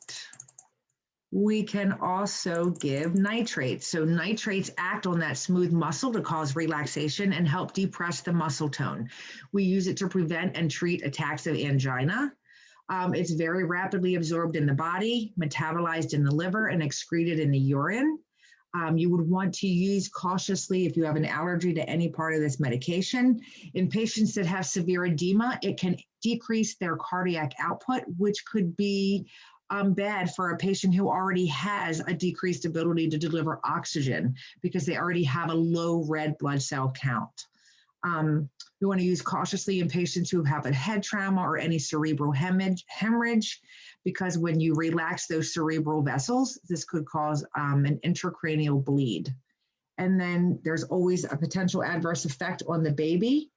We can also give nitrates. So nitrates act on that smooth muscle to cause relaxation and help depress the muscle tone. We use it to prevent and treat attacks of angina. It's very rapidly absorbed in the body, metabolized in the liver, and excreted in the urine. You would want to use cautiously if you have an allergy to any part of this medication. In patients that have severe edema, it can decrease their cardiac output, which could be bad for a patient who already has a decreased ability to deliver oxygen because they already have a low red blood cell count. We want to use cautiously in patients who have a head trauma or any cerebral hemorrhage, because when you relax those cerebral vessels, this could cause an intracranial bleed. And then there's always a potential adverse effect on the baby,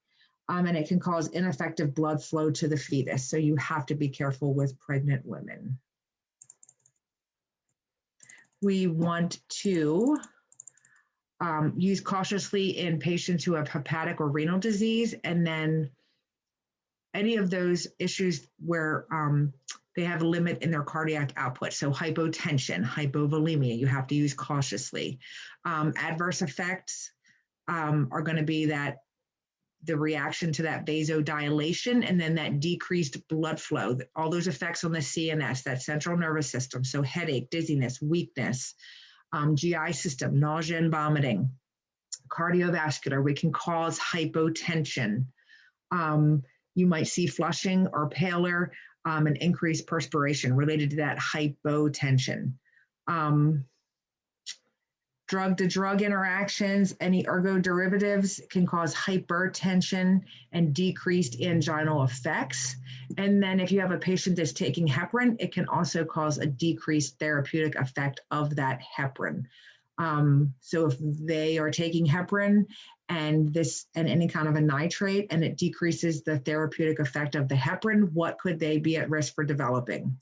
and it can cause ineffective blood flow to the fetus. So you have to be careful with pregnant women. We want to use cautiously in patients who have hepatic or renal disease, and then any of those issues where they have a limit in their cardiac output. So hypotension, hypovolemia, you have to use cautiously. Adverse effects are going to be that the reaction to that vasodilation and then that decreased blood flow, all those effects on the CNS, that central nervous system. So headache, dizziness, weakness, GI system, nausea and vomiting, cardiovascular, we can cause hypotension. You might see flushing or pallor and increased perspiration related to that hypotension. Drug-to-drug interactions, any ergo derivatives can cause hypertension and decreased anginal effects. And then if you have a patient that's taking heparin, it can also cause a decreased therapeutic effect of that heparin. So if they are taking heparin and any kind of a nitrate and it decreases the therapeutic effect of the heparin, what could they be at risk for developing?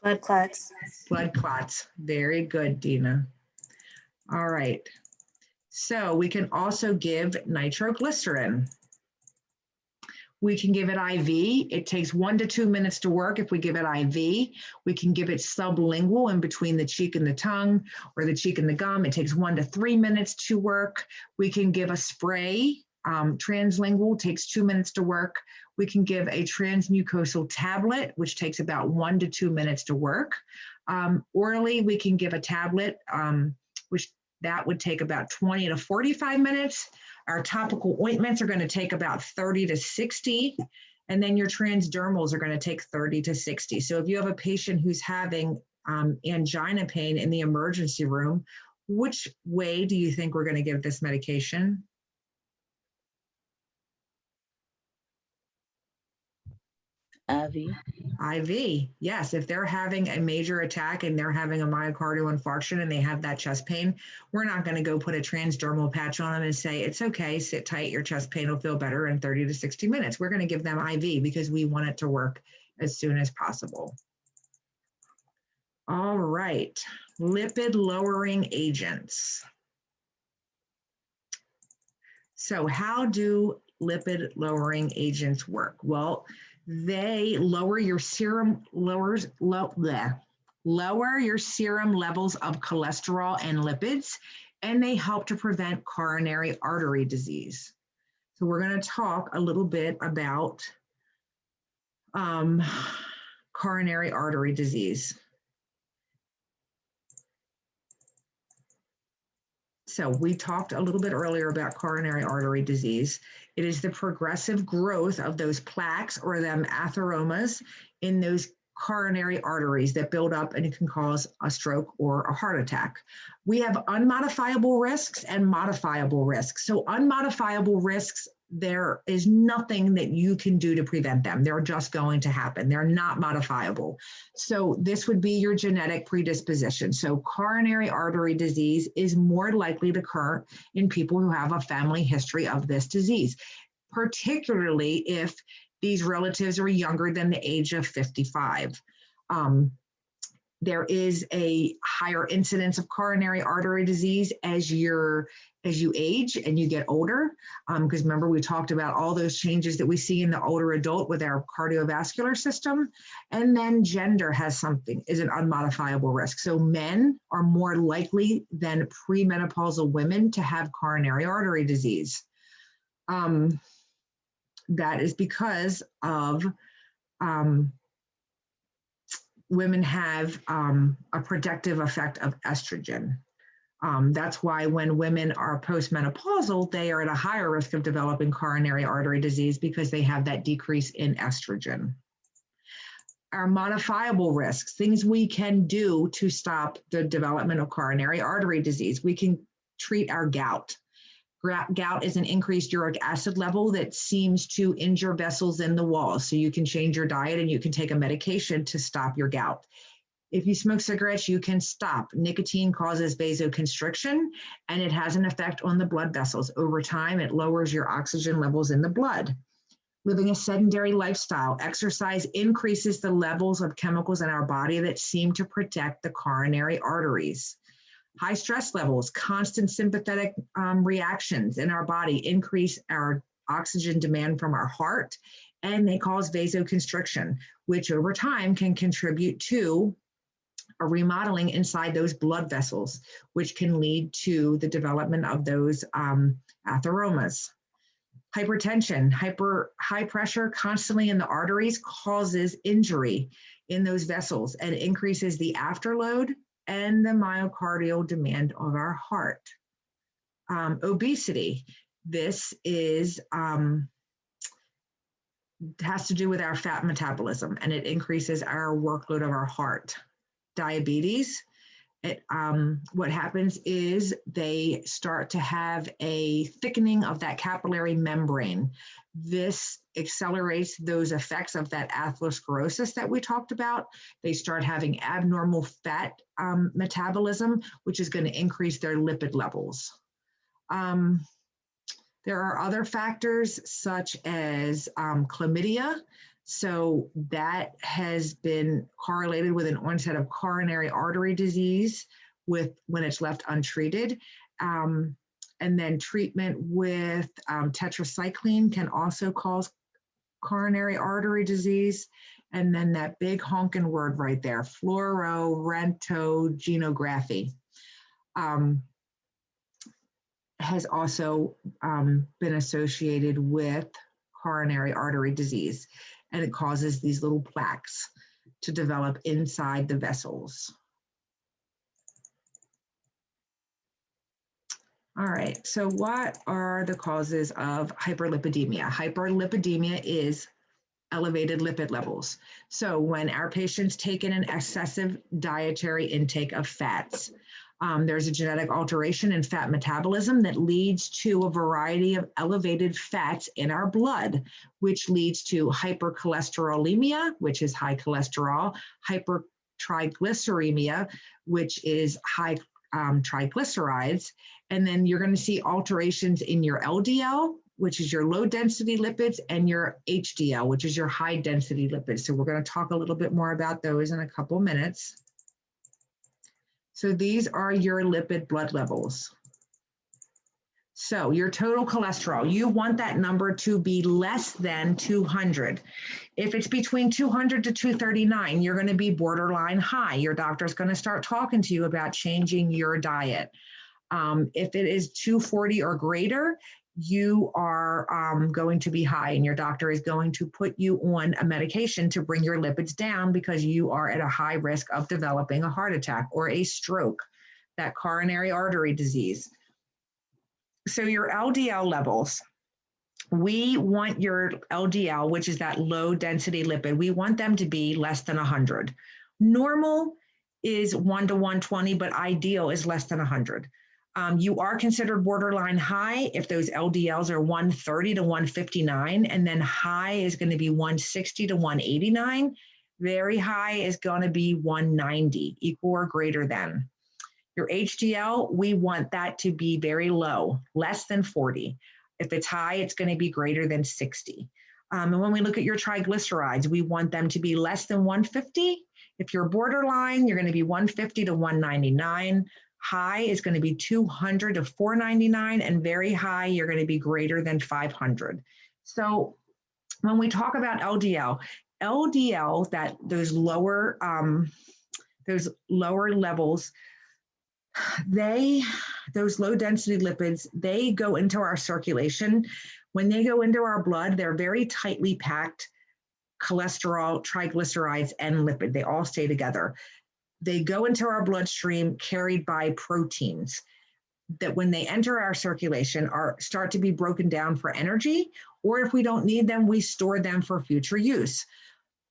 Blood clots. Blood clots. Very good, Dina. All right. So we can also give nitroglycerin. We can give it IV. It takes 1 to 2 minutes to work if we give it IV. We can give it sublingual in between the cheek and the tongue, or the cheek and the gum. It takes 1 to 3 minutes to work. We can give a spray, translingual, takes 2 minutes to work. We can give a transmucosal tablet, which takes about 1 to 2 minutes to work. Orally, we can give a tablet, which that would take about 20 to 45 minutes. Our topical ointments are going to take about 30 to 60, and then your transdermals are going to take 30 to 60. So if you have a patient who's having angina pain in the emergency room, which way do you think we're going to give this medication? IV. IV, yes. If they're having a major attack and they're having a myocardial infarction and they have that chest pain, we're not going to go put a transdermal patch on them and say, it's okay, sit tight, your chest pain will feel better in 30 to 60 minutes. We're going to give them IV because we want it to work as soon as possible. All right, lipid lowering agents. So how do lipid lowering agents work? Well, they lower your serum lower your serum levels of cholesterol and lipids, and they help to prevent coronary artery disease. So we're going to talk a little bit about coronary artery disease. So we talked a little bit earlier about coronary artery disease. It is the progressive growth of those plaques or them atheromas in those coronary arteries that build up and it can cause a stroke or a heart attack. We have unmodifiable risks and modifiable risks. So unmodifiable risks, there is nothing that you can do to prevent them. They're just going to happen. They're not modifiable. So this would be your genetic predisposition. So coronary artery disease is more likely to occur in people who have a family history of this disease, particularly if these relatives are younger than the age of 55. There is a higher incidence of coronary artery disease as you age and you get older, because remember we talked about all those changes that we see in the older adult with our cardiovascular system. And then gender is an unmodifiable risk. So men are more likely than premenopausal women to have coronary artery disease. That is because of women have a protective effect of estrogen. That's why when women are postmenopausal, they are at a higher risk of developing coronary artery disease because they have that decrease in estrogen. Our modifiable risks, things we can do to stop the development of coronary artery disease. We can treat our gout. Gout is an increased uric acid level that seems to injure vessels in the wall. So you can change your diet and you can take a medication to stop your gout. If you smoke cigarettes, you can stop. Nicotine causes vasoconstriction and it has an effect on the blood vessels. Over time, it lowers your oxygen levels in the blood. Living a sedentary lifestyle, exercise increases the levels of chemicals in our body that seem to protect the coronary arteries. High stress levels, constant sympathetic reactions in our body increase our oxygen demand from our heart, and they cause vasoconstriction, which over time can contribute to a remodeling inside those blood vessels, which can lead to the development of those atheromas. Hypertension, high pressure constantly in the arteries causes injury in those vessels and increases the afterload and the myocardial demand of our heart. Obesity, this has to do with our fat metabolism and it increases our workload of our heart. Diabetes, what happens is they start to have a thickening of that capillary membrane. This accelerates those effects of that atherosclerosis that we talked about. They start having abnormal fat metabolism, which is going to increase their lipid levels. There are other factors such as chlamydia. So that has been correlated with an onset of coronary artery disease when it's left untreated. And then treatment with tetracycline can also cause coronary artery disease, and then that big honking word right there, fluororentogenography, has also been associated with coronary artery disease, and it causes these little plaques to develop inside the vessels. All right, so what are the causes of hyperlipidemia? Hyperlipidemia is elevated lipid levels. So when our patients take in an excessive dietary intake of fats, there's a genetic alteration in fat metabolism that leads to a variety of elevated fats in our blood, which leads to hypercholesterolemia, which is high cholesterol, hypertriglyceremia, which is high triglycerides, and then you're going to see alterations in your LDL, which is your low density lipids, and your HDL, which is your high density lipids. So we're going to talk a little bit more about those in a couple minutes. So these are your lipid blood levels. So your total cholesterol, you want that number to be less than 200. If it's between 200 to 239, you're going to be borderline high. Your doctor's going to start talking to you about changing your diet. If it is 240 or greater, you are going to be high, and your doctor is going to put you on a medication to bring your lipids down because you are at a high risk of developing a heart attack or a stroke, that coronary artery disease. So your LDL levels, we want your LDL, which is that low density lipid, we want them to be less than 100. Normal is 1 to 120, but ideal is less than 100. You are considered borderline high if those LDLs are 130 to 159, and then high is going to be 160 to 189. Very high is going to be 190, equal or greater than. Your HDL, we want that to be very low, less than 40. If it's high, it's going to be greater than 60. And when we look at your triglycerides, we want them to be less than 150. If you're borderline, you're going to be 150 to 199. High is going to be 200 to 499, and very high, you're going to be greater than 500. So when we talk about LDL, that those lower levels, those low density lipids, they go into our circulation. When they go into our blood, they're very tightly packed cholesterol, triglycerides, and lipid. They all stay together. They go into our bloodstream carried by proteins that when they enter our circulation start to be broken down for energy, or if we don't need them, we store them for future use.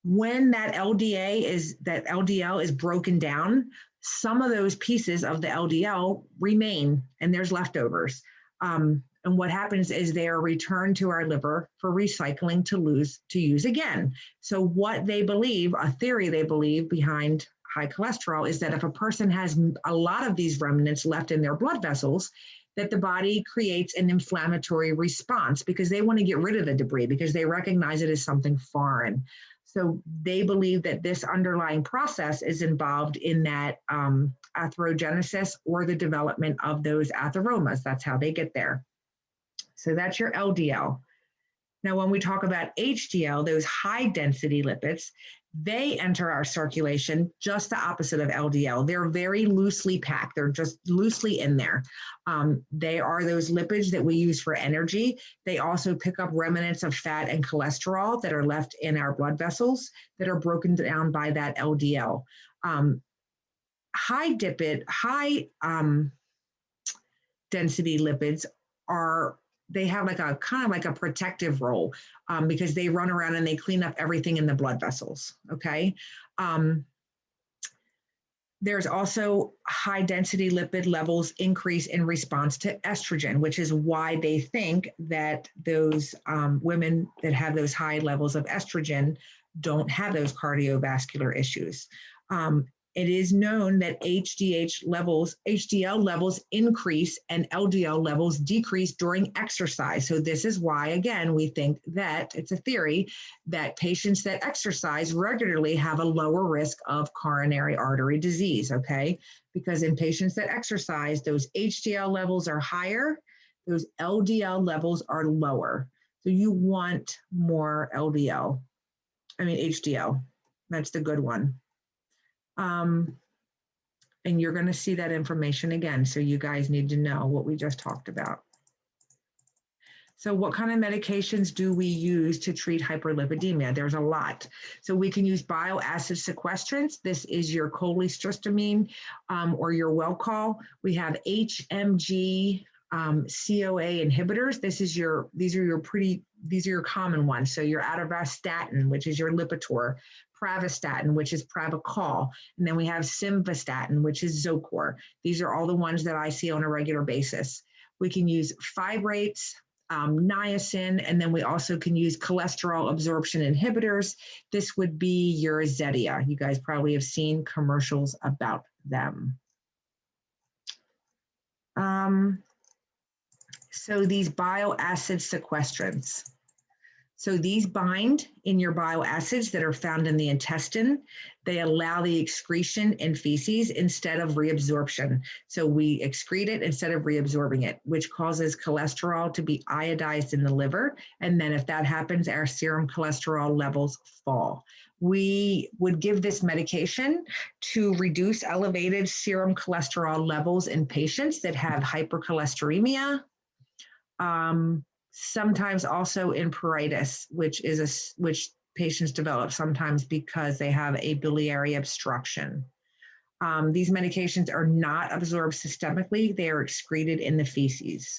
When that LDL is broken down, some of those pieces of the LDL remain and there's leftovers. And what happens is they are returned to our liver for recycling to use again. So what they believe, a theory they believe behind high cholesterol, is that if a person has a lot of these remnants left in their blood vessels, that the body creates an inflammatory response because they want to get rid of the debris because they recognize it as something foreign. So they believe that this underlying process is involved in that atherogenesis or the development of those atheromas. That's how they get there. So that's your LDL. Now, when we talk about HDL, those high density lipids, they enter our circulation just the opposite of LDL. They're very loosely packed. They're just loosely in there. They are those lipids that we use for energy. They also pick up remnants of fat and cholesterol that are left in our blood vessels that are broken down by that LDL. High density lipids they have like a kind of like a protective role because they run around and they clean up everything in the blood vessels, okay? There's also high density lipid levels increase in response to estrogen, which is why they think that those women that have those high levels of estrogen don't have those cardiovascular issues. It is known that HDL levels increase and LDL levels decrease during exercise. So this is why, again, we think that it's a theory that patients that exercise regularly have a lower risk of coronary artery disease, okay? Because in patients that exercise, those HDL levels are higher, those LDL levels are lower. So you want more HDL. That's the good one. And you're going to see that information again. So you guys need to know what we just talked about. So what kind of medications do we use to treat hyperlipidemia? There's a lot. So we can use bile acid sequestrants. This is your cholecystramine or your Welchol. We have HMG CoA inhibitors. These are your common ones. So your atorvastatin, which is your Lipitor, pravastatin, which is Pravachol, and then we have simvastatin, which is Zocor. These are all the ones that I see on a regular basis. We can use fibrates, niacin, and then we also can use cholesterol absorption inhibitors. This would be your Zetia. You guys probably have seen commercials about them. So these bile acid sequestrants. So these bind in your bile acids that are found in the intestine. They allow the excretion in feces instead of reabsorption. So we excrete it instead of reabsorbing it, which causes cholesterol to be iodized in the liver. And then if that happens, our serum cholesterol levels fall. We would give this medication to reduce elevated serum cholesterol levels in patients that have hypercholesteremia. Sometimes also in pruritus, which patients develop sometimes because they have a biliary obstruction. These medications are not absorbed systemically. They are excreted in the feces.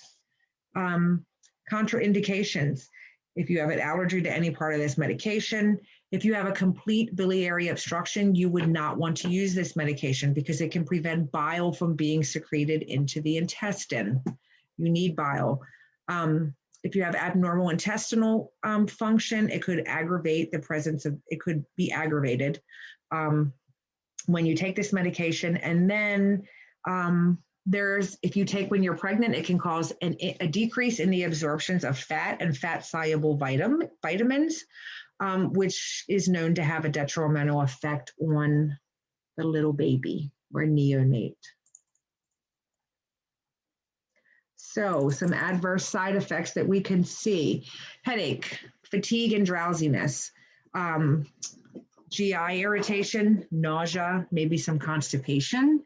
Contraindications. If you have an allergy to any part of this medication, if you have a complete biliary obstruction, you would not want to use this medication because it can prevent bile from being secreted into the intestine. You need bile. If you have abnormal intestinal function, it could aggravate the presence of, it could be aggravated when you take this medication. And then if you take when you're pregnant, it can cause a decrease in the absorptions of fat and fat-soluble vitamins, which is known to have a detrimental effect on the little baby or neonate. So some adverse side effects that we can see: headache, fatigue and drowsiness, GI irritation, nausea, maybe some constipation,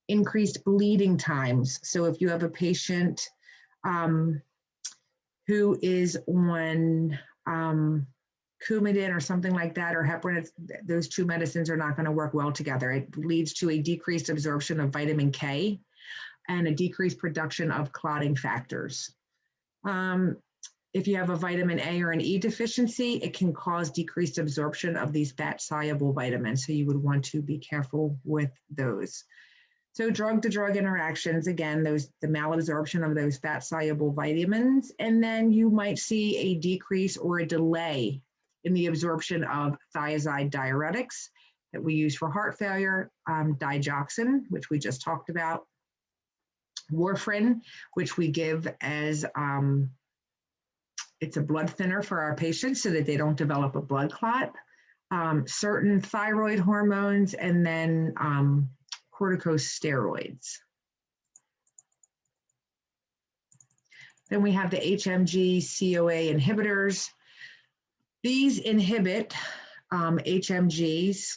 increased bleeding times. So if you have a patient who is on Coumadin or something like that, or heparin, those two medicines are not going to work well together. It leads to a decreased absorption of vitamin K and a decreased production of clotting factors. If you have a vitamin A or an E deficiency, it can cause decreased absorption of these fat-soluble vitamins. So you would want to be careful with those. So drug-to-drug interactions, again, the malabsorption of those fat-soluble vitamins, and then you might see a decrease or a delay in the absorption of thiazide diuretics that we use for heart failure, digoxin, which we just talked about, warfarin, which we give as it's a blood thinner for our patients so that they don't develop a blood clot, certain thyroid hormones, and then corticosteroids. Then we have the HMG CoA inhibitors. These inhibit HMG/CoA,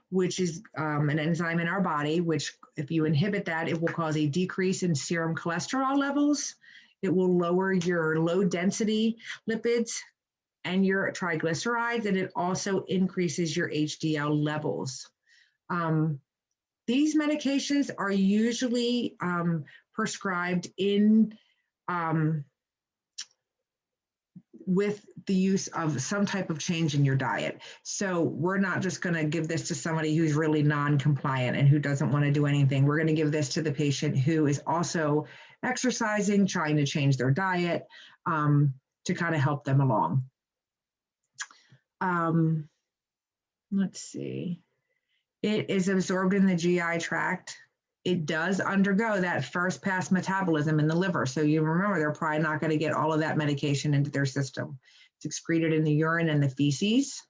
which is an enzyme in our body, which if you inhibit that, it will cause a decrease in serum cholesterol levels. It will lower your low density lipids and your triglycerides, and it also increases your HDL levels. These medications are usually prescribed in with the use of some type of change in your diet. So we're not just going to give this to somebody who's really non-compliant and who doesn't want to do anything. We're going to give this to the patient who is also exercising, trying to change their diet to kind of help them along. Let's see. It is absorbed in the GI tract. It does undergo that first pass metabolism in the liver. So you remember, they're probably not going to get all of that medication into their system. It's excreted in the urine and the feces.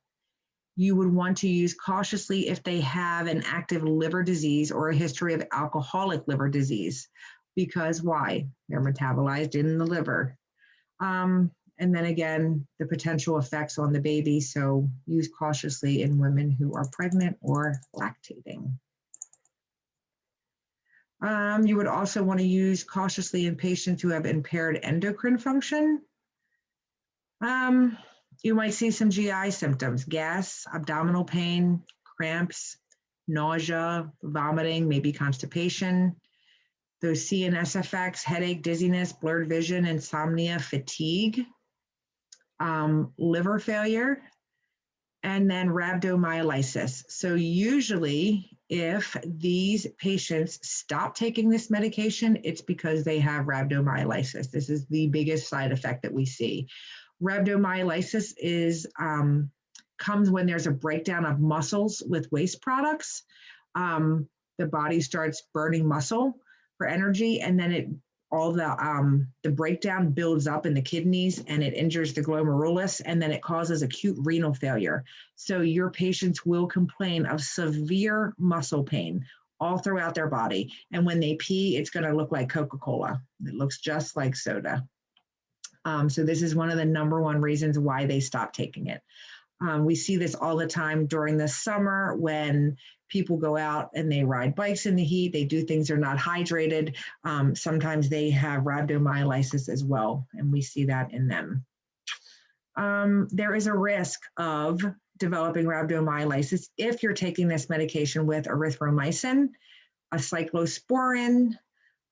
You would want to use cautiously if they have an active liver disease or a history of alcoholic liver disease. Because why? They're metabolized in the liver. And then again, the potential effects on the baby. So use cautiously in women who are pregnant or lactating. You would also want to use cautiously in patients who have impaired endocrine function. You might see some GI symptoms, gas, abdominal pain, cramps, nausea, vomiting, maybe constipation. Those CNS effects, headache, dizziness, blurred vision, insomnia, fatigue, liver failure, and then rhabdomyolysis. So usually if these patients stop taking this medication, it's because they have rhabdomyolysis. This is the biggest side effect that we see. Rhabdomyolysis is comes when there's a breakdown of muscles with waste products. The body starts burning muscle for energy, and then all the breakdown builds up in the kidneys and it injures the glomerulus, and then it causes acute renal failure. So your patients will complain of severe muscle pain all throughout their body. And when they pee, it's going to look like Coca-Cola. It looks just like soda. So this is one of the #1 reasons why they stop taking it. We see this all the time during the summer when people go out and they ride bikes in the heat, they do things, they're not hydrated. Sometimes they have rhabdomyolysis as well, and we see that in them. There is a risk of developing rhabdomyolysis if you're taking this medication with erythromycin, a cyclosporin,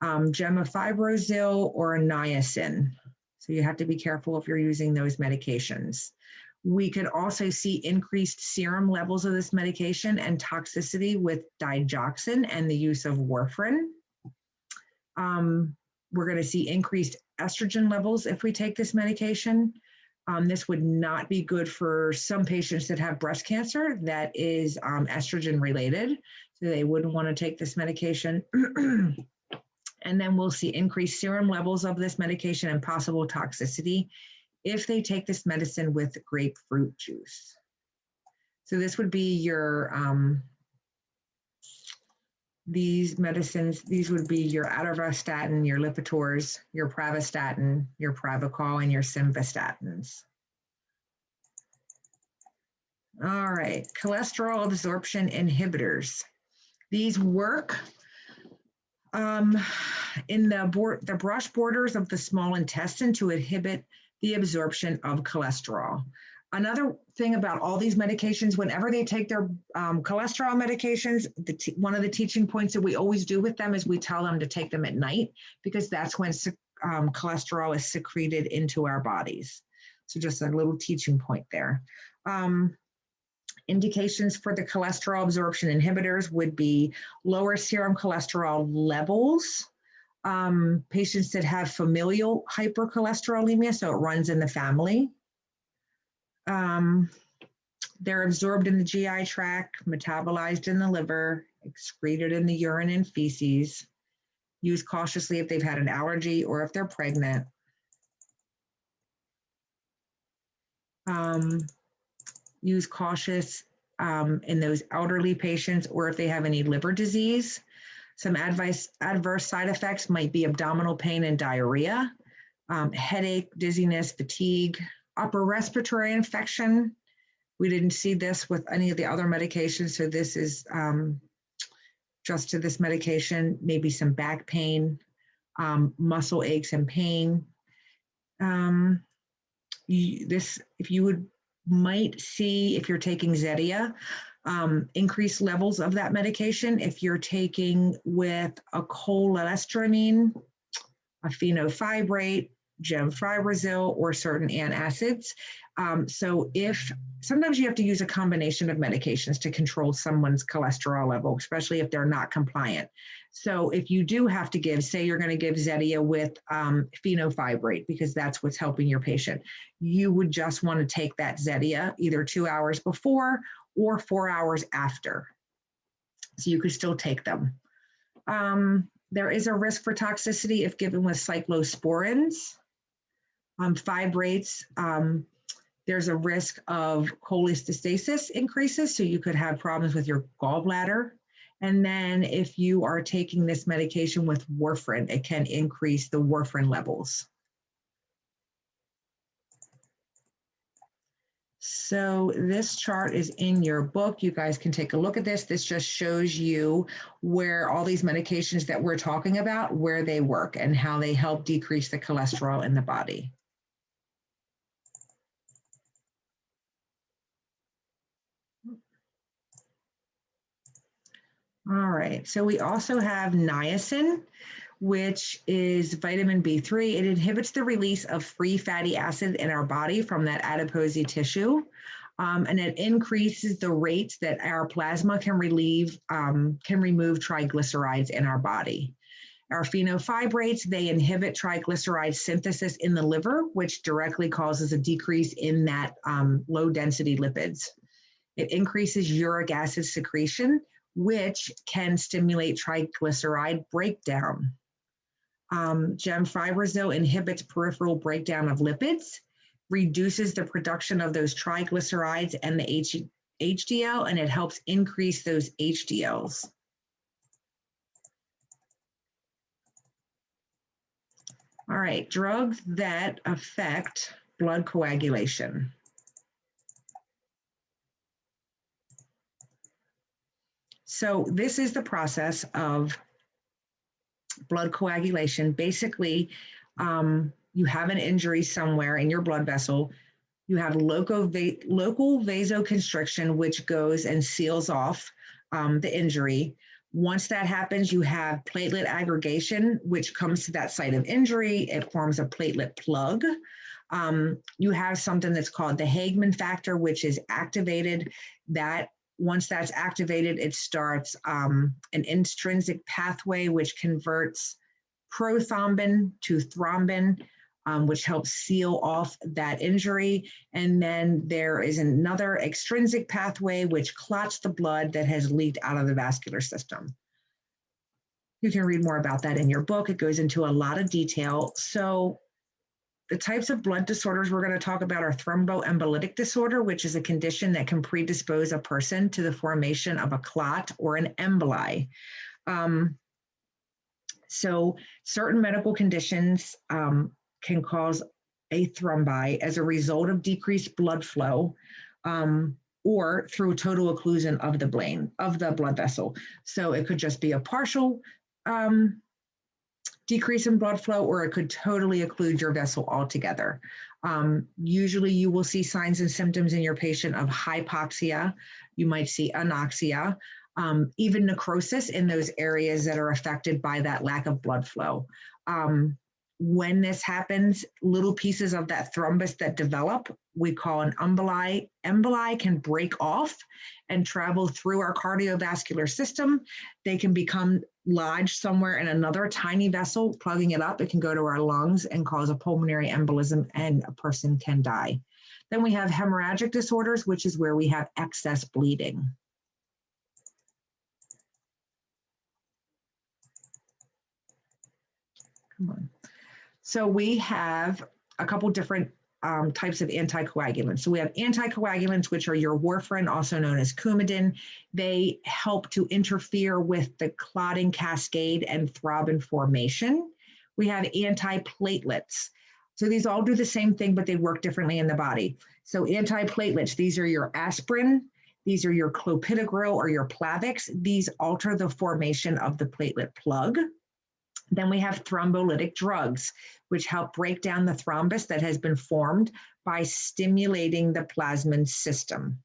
gemfibrozil, or a niacin. So you have to be careful if you're using those medications. We could also see increased serum levels of this medication and toxicity with digoxin and the use of warfarin. We're going to see increased estrogen levels if we take this medication. This would not be good for some patients that have breast cancer that is estrogen related, so they wouldn't want to take this medication. And then we'll see increased serum levels of this medication and possible toxicity if they take this medicine with grapefruit juice. So this would be your, these medicines, these would be your atorvastatin, your Lipitors, your pravastatin, your Pravachol, and your simvastatins. All right, cholesterol absorption inhibitors. These work in the brush borders of the small intestine to inhibit the absorption of cholesterol. Another thing about all these medications, whenever they take their cholesterol medications, one of the teaching points that we always do with them is we tell them to take them at night, because that's when cholesterol is secreted into our bodies. So just a little teaching point there. Indications for the cholesterol absorption inhibitors would be lower serum cholesterol levels, patients that have familial hypercholesterolemia, so it runs in the family. They're absorbed in the GI tract, metabolized in the liver, excreted in the urine and feces. Use cautiously if they've had an allergy or if they're pregnant. Use cautious in those elderly patients or if they have any liver disease. Some adverse side effects might be abdominal pain and diarrhea, headache, dizziness, fatigue, upper respiratory infection. We didn't see this with any of the other medications, so this is just to this medication, maybe some back pain, muscle aches and pain. Might see if you're taking Zetia, increased levels of that medication. If you're taking with a cholestyramine, a fenofibrate, gemfibrozil, or certain antacids. So sometimes you have to use a combination of medications to control someone's cholesterol level, especially if they're not compliant. So if you do have to give, say you're going to give Zetia with fenofibrate, because that's what's helping your patient, you would just want to take that Zetia either 2 hours before or 4 hours after. So you could still take them. There is a risk for toxicity if given with cyclosporins. Fibrates, there's a risk of cholecystasis increases, so you could have problems with your gallbladder. And then if you are taking this medication with warfarin, it can increase the warfarin levels. So this chart is in your book. You guys can take a look at this. This just shows you where all these medications that we're talking about, where they work and how they help decrease the cholesterol in the body. All right, so we also have niacin, which is vitamin B3. It inhibits the release of free fatty acid in our body from that adipose tissue. And it increases the rates that our plasma can remove triglycerides in our body. Our phenofibrates, they inhibit triglyceride synthesis in the liver, which directly causes a decrease in that low density lipids. It increases uric acid secretion, which can stimulate triglyceride breakdown. Gemfibrozil inhibits peripheral breakdown of lipids, reduces the production of those triglycerides and the HDL, and it helps increase those HDLs. All right, drugs that affect blood coagulation. So this is the process of blood coagulation. Basically, you have an injury somewhere in your blood vessel. You have local vasoconstriction, which goes and seals off the injury. Once that happens, you have platelet aggregation, which comes to that site of injury. It forms a platelet plug. You have something that's called the Hagman factor, which is activated. Once that's activated, it starts an intrinsic pathway, which converts prothrombin to thrombin, which helps seal off that injury. And then there is another extrinsic pathway, which clots the blood that has leaked out of the vascular system. You can read more about that in your book. It goes into a lot of detail. So the types of blood disorders we're going to talk about are thromboembolic disorder, which is a condition that can predispose a person to the formation of a clot or an emboli. So certain medical conditions can cause a thrombi as a result of decreased blood flow or through total occlusion of the blood vessel. So it could just be a partial decrease in blood flow, or it could totally occlude your vessel altogether. Usually you will see signs and symptoms in your patient of hypoxia. You might see anoxia, even necrosis in those areas that are affected by that lack of blood flow. When this happens, little pieces of that thrombus that develop, we call an emboli. Emboli can break off and travel through our cardiovascular system. They can become lodged somewhere in another tiny vessel, plugging it up. It can go to our lungs and cause a pulmonary embolism, and a person can die. Then we have hemorrhagic disorders, which is where we have excess bleeding. Come on. So we have a couple different types of anticoagulants. So we have anticoagulants, which are your warfarin, also known as Coumadin. They help to interfere with the clotting cascade and thrombin formation. We have antiplatelets. So these all do the same thing, but they work differently in the body. So antiplatelets, these are your aspirin, these are your clopidogrel or your Plavix. These alter the formation of the platelet plug. Then we have thrombolytic drugs, which help break down the thrombus that has been formed by stimulating the plasmin system.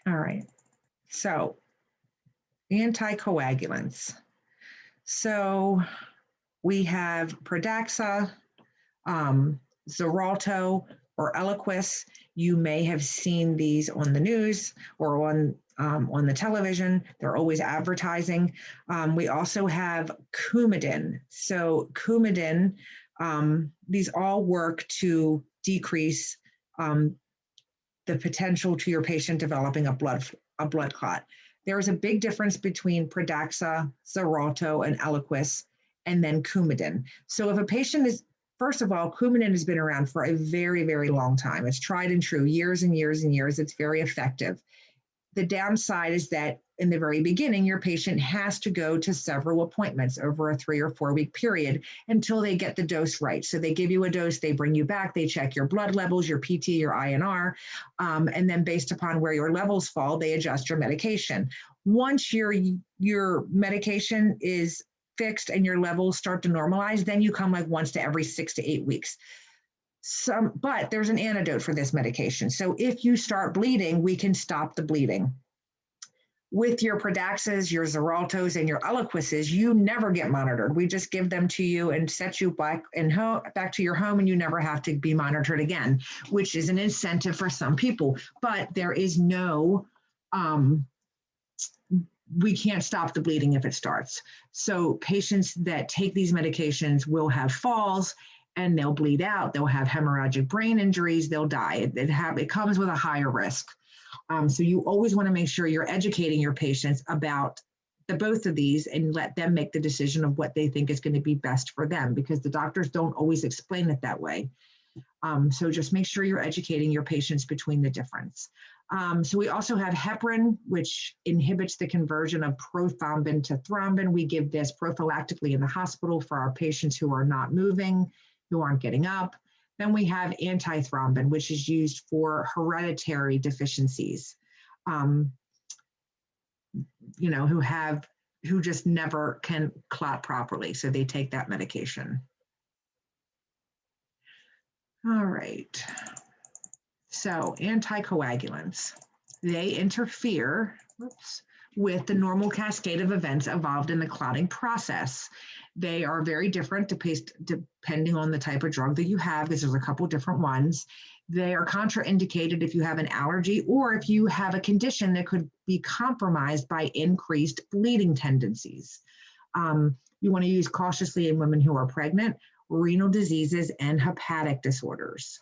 All right, so anticoagulants. So we have Pradaxa, Xarelto, or Eliquis. You may have seen these on the news or on the television. They're always advertising. We also have Coumadin. So Coumadin, these all work to decrease the potential to your patient developing a blood clot. There is a big difference between Pradaxa, Xarelto, and Eliquis, and then Coumadin. So if a patient is, first of all, Coumadin has been around for a very, very long time. It's tried and true, years and years and years. It's very effective. the downside is that in the very beginning, your patient has to go to several appointments over a 3 or 4 week period until they get the dose right. So they give you a dose, they bring you back, they check your blood levels, your PT, your INR, and then based upon where your levels fall, they adjust your medication. Once your medication is fixed and your levels start to normalize, then you come like once to every 6 to 8 weeks. But there's an antidote for this medication. So if you start bleeding, we can stop the bleeding. With your Pradaxas, your Xareltos, and your Eliquises, you never get monitored. We just give them to you and set you back to your home, and you never have to be monitored again, which is an incentive for some people. But there is no, we can't stop the bleeding if it starts. So patients that take these medications will have falls, and they'll bleed out. They'll have hemorrhagic brain injuries. They'll die. It comes with a higher risk. So you always want to make sure you're educating your patients about both of these and let them make the decision of what they think is going to be best for them, because the doctors don't always explain it that way. So just make sure you're educating your patients between the difference. So we also have heparin, which inhibits the conversion of prothrombin to thrombin. We give this prophylactically in the hospital for our patients who are not moving, who aren't getting up. Then we have antithrombin, which is used for hereditary deficiencies, who just never can clot properly. So they take that medication. All right. So anticoagulants, they interfere with the normal cascade of events involved in the clotting process. They are very different depending on the type of drug that you have, because there's a couple different ones. They are contraindicated if you have an allergy or if you have a condition that could be compromised by increased bleeding tendencies. You want to use cautiously in women who are pregnant, renal diseases, and hepatic disorders.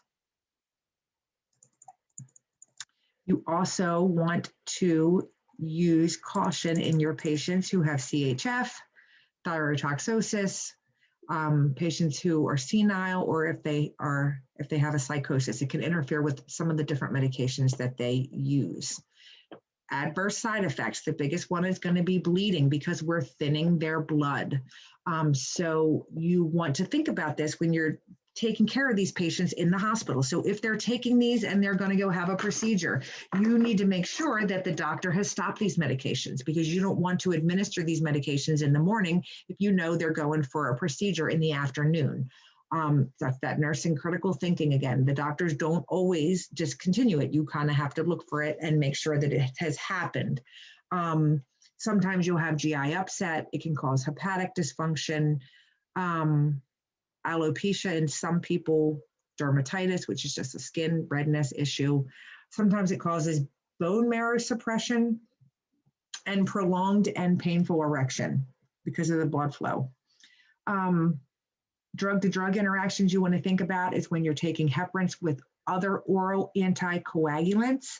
You also want to use caution in your patients who have CHF, thyrotoxosis, patients who are senile, or if they have a psychosis. It can interfere with some of the different medications that they use. Adverse side effects, the biggest one is going to be bleeding, because we're thinning their blood. So you want to think about this when you're taking care of these patients in the hospital. So if they're taking these and they're going to go have a procedure, you need to make sure that the doctor has stopped these medications, because you don't want to administer these medications in the morning if you know they're going for a procedure in the afternoon. That's that nursing critical thinking again. The doctors don't always just continue it. You kind of have to look for it and make sure that it has happened. Sometimes you'll have GI upset. It can cause hepatic dysfunction. Alopecia in some people, dermatitis, which is just a skin redness issue. Sometimes it causes bone marrow suppression and prolonged and painful erection because of the blood flow. Drug-to-drug interactions you want to think about is when you're taking heparins with other oral anticoagulants,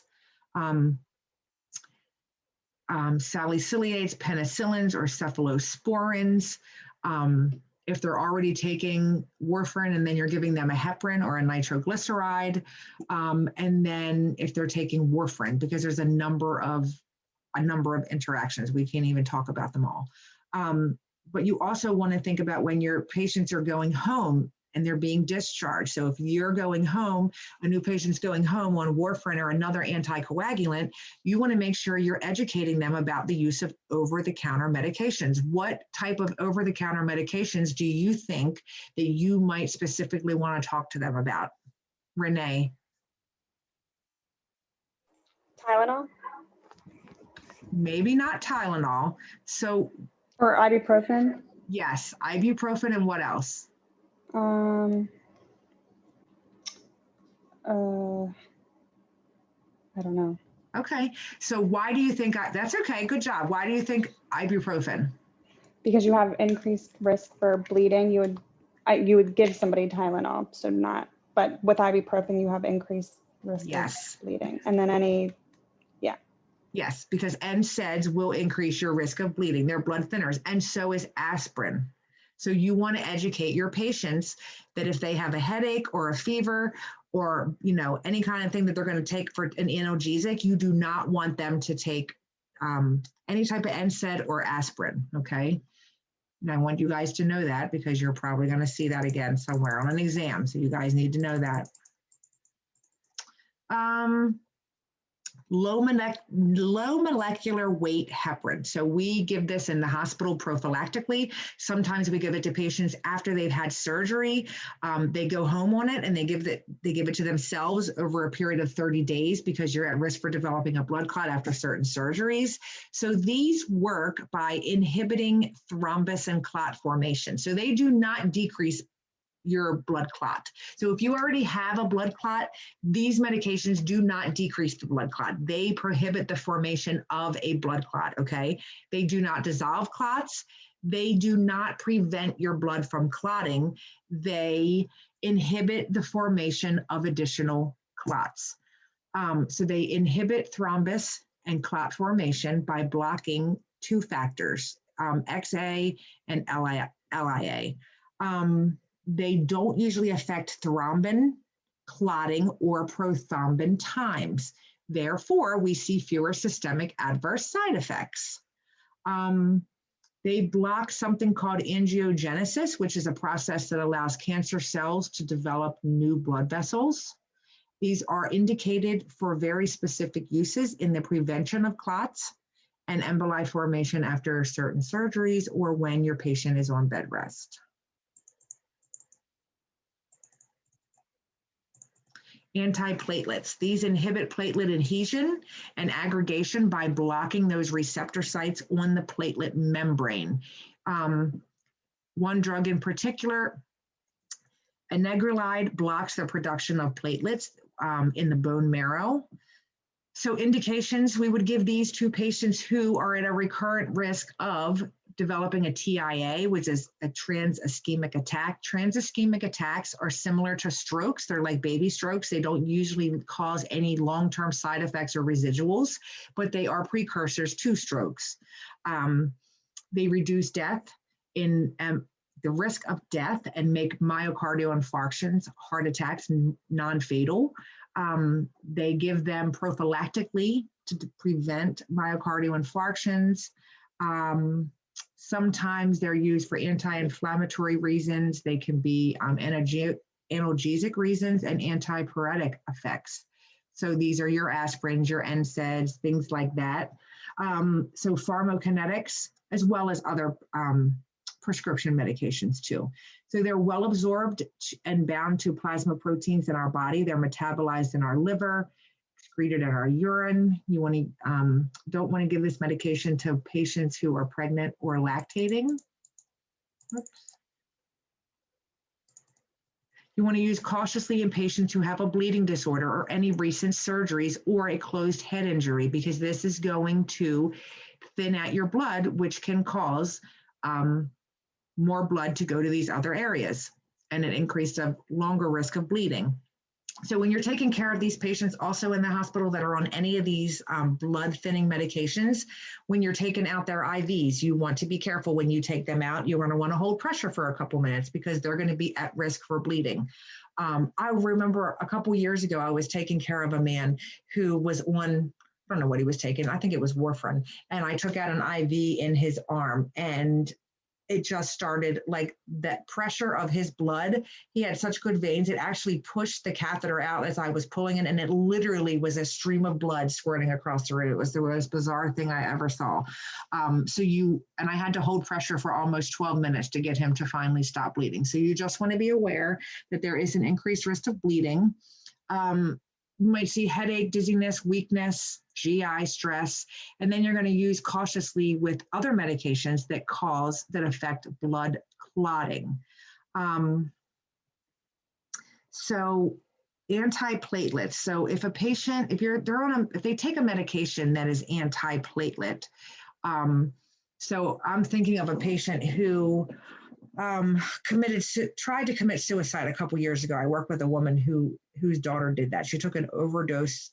salicylates, penicillins, or cephalosporins. If they're already taking warfarin and then you're giving them a heparin or a nitroglyceride, and then if they're taking warfarin, because there's a number of interactions, we can't even talk about them all. But you also want to think about when your patients are going home and they're being discharged. So if you're going home, a new patient's going home on warfarin or another anticoagulant, you want to make sure you're educating them about the use of over-the-counter medications. What type of over-the-counter medications do you think that you might specifically want to talk to them about? Renee? Tylenol? Maybe not Tylenol. So, Or ibuprofen? yes, ibuprofen, and what else? I don't know. Okay, so why do you think, that's okay, good job. Why do you think ibuprofen? Because you have increased risk for bleeding, you would give somebody Tylenol, so not, but with ibuprofen, you have increased risk Yes. of bleeding. And then Yes, because NSAIDs will increase your risk of bleeding. They're blood thinners, and so is aspirin. So you want to educate your patients that if they have a headache or a fever or, you know, any kind of thing that they're going to take for an analgesic, you do not want them to take any type of NSAID or aspirin, okay? And I want you guys to know that because you're probably going to see that again somewhere on an exam. So you guys need to know that. Low molecular weight heparin. So we give this in the hospital prophylactically. Sometimes we give it to patients after they've had surgery. They go home on it and they give it to themselves over a period of 30 days because you're at risk for developing a blood clot after certain surgeries. So these work by inhibiting thrombus and clot formation. So they do not decrease your blood clot. So if you already have a blood clot, these medications do not decrease the blood clot. They prohibit the formation of a blood clot, okay? They do not dissolve clots. They do not prevent your blood from clotting. They inhibit the formation of additional clots. So they inhibit thrombus and clot formation by blocking two factors, XA and LIA. They don't usually affect thrombin, clotting, or prothrombin times. Therefore, we see fewer systemic adverse side effects. They block something called angiogenesis, which is a process that allows cancer cells to develop new blood vessels. These are indicated for very specific uses in the prevention of clots and emboli formation after certain surgeries or when your patient is on bed rest. Antiplatelets. These inhibit platelet adhesion and aggregation by blocking those receptor sites on the platelet membrane. One drug in particular, anagrelide, blocks the production of platelets in the bone marrow. So indications, we would give these to patients who are at a recurrent risk of developing a TIA, which is a trans-ischemic attack. Trans-ischemic attacks are similar to strokes. They're like baby strokes. They don't usually cause any long-term side effects or residuals, but they are precursors to strokes. They reduce death in the risk of death and make myocardial infarctions, heart attacks, non-fatal. They give them prophylactically to prevent myocardial infarctions. Sometimes they're used for anti-inflammatory reasons. They can be analgesic reasons and antipyretic effects. So these are your aspirins, your NSAIDs, things like that. So pharmacokinetics, as well as other prescription medications too. So they're well absorbed and bound to plasma proteins in our body. They're metabolized in our liver, excreted in our urine. You don't want to give this medication to patients who are pregnant or lactating. Oops. You want to use cautiously in patients who have a bleeding disorder or any recent surgeries or a closed head injury, because this is going to thin out your blood, which can cause more blood to go to these other areas and an increase of longer risk of bleeding. So when you're taking care of these patients also in the hospital that are on any of these blood thinning medications, when you're taking out their IVs, you want to be careful when you take them out. You're going to want to hold pressure for a couple minutes because they're going to be at risk for bleeding. I remember a couple years ago, I was taking care of a man who was on, I don't know what he was taking. I think it was warfarin. And I took out an IV in his arm and it just started like that pressure of his blood. He had such good veins. It actually pushed the catheter out as I was pulling it. And it literally was a stream of blood squirting across the room. It was the most bizarre thing I ever saw. And I had to hold pressure for almost 12 minutes to get him to finally stop bleeding. So you just want to be aware that there is an increased risk of bleeding. You might see headache, dizziness, weakness, GI stress, and then you're going to use cautiously with other medications that affect blood clotting. So antiplatelets. So if a patient, if they take a medication that is antiplatelet, so I'm thinking of a patient who tried to commit suicide a couple years ago. I worked with a woman whose daughter did that. She took a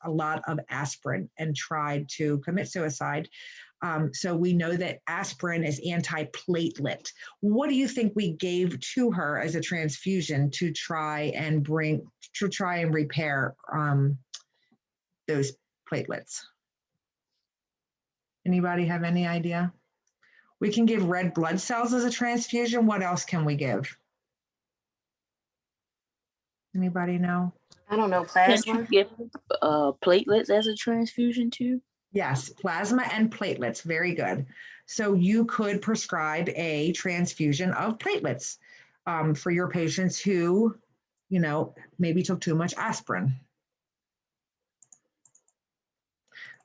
lot of aspirin and tried to commit suicide. So we know that aspirin is anti-platelet. What do you think we gave to her as a transfusion to try and repair those platelets? Anybody have any idea? We can give red blood cells as a transfusion. What else can we give? Anybody know? I don't know, Can't you plasma. give platelets as a transfusion too? Yes, plasma and platelets. Very good. So you could prescribe a transfusion of platelets for your patients who, maybe took too much aspirin.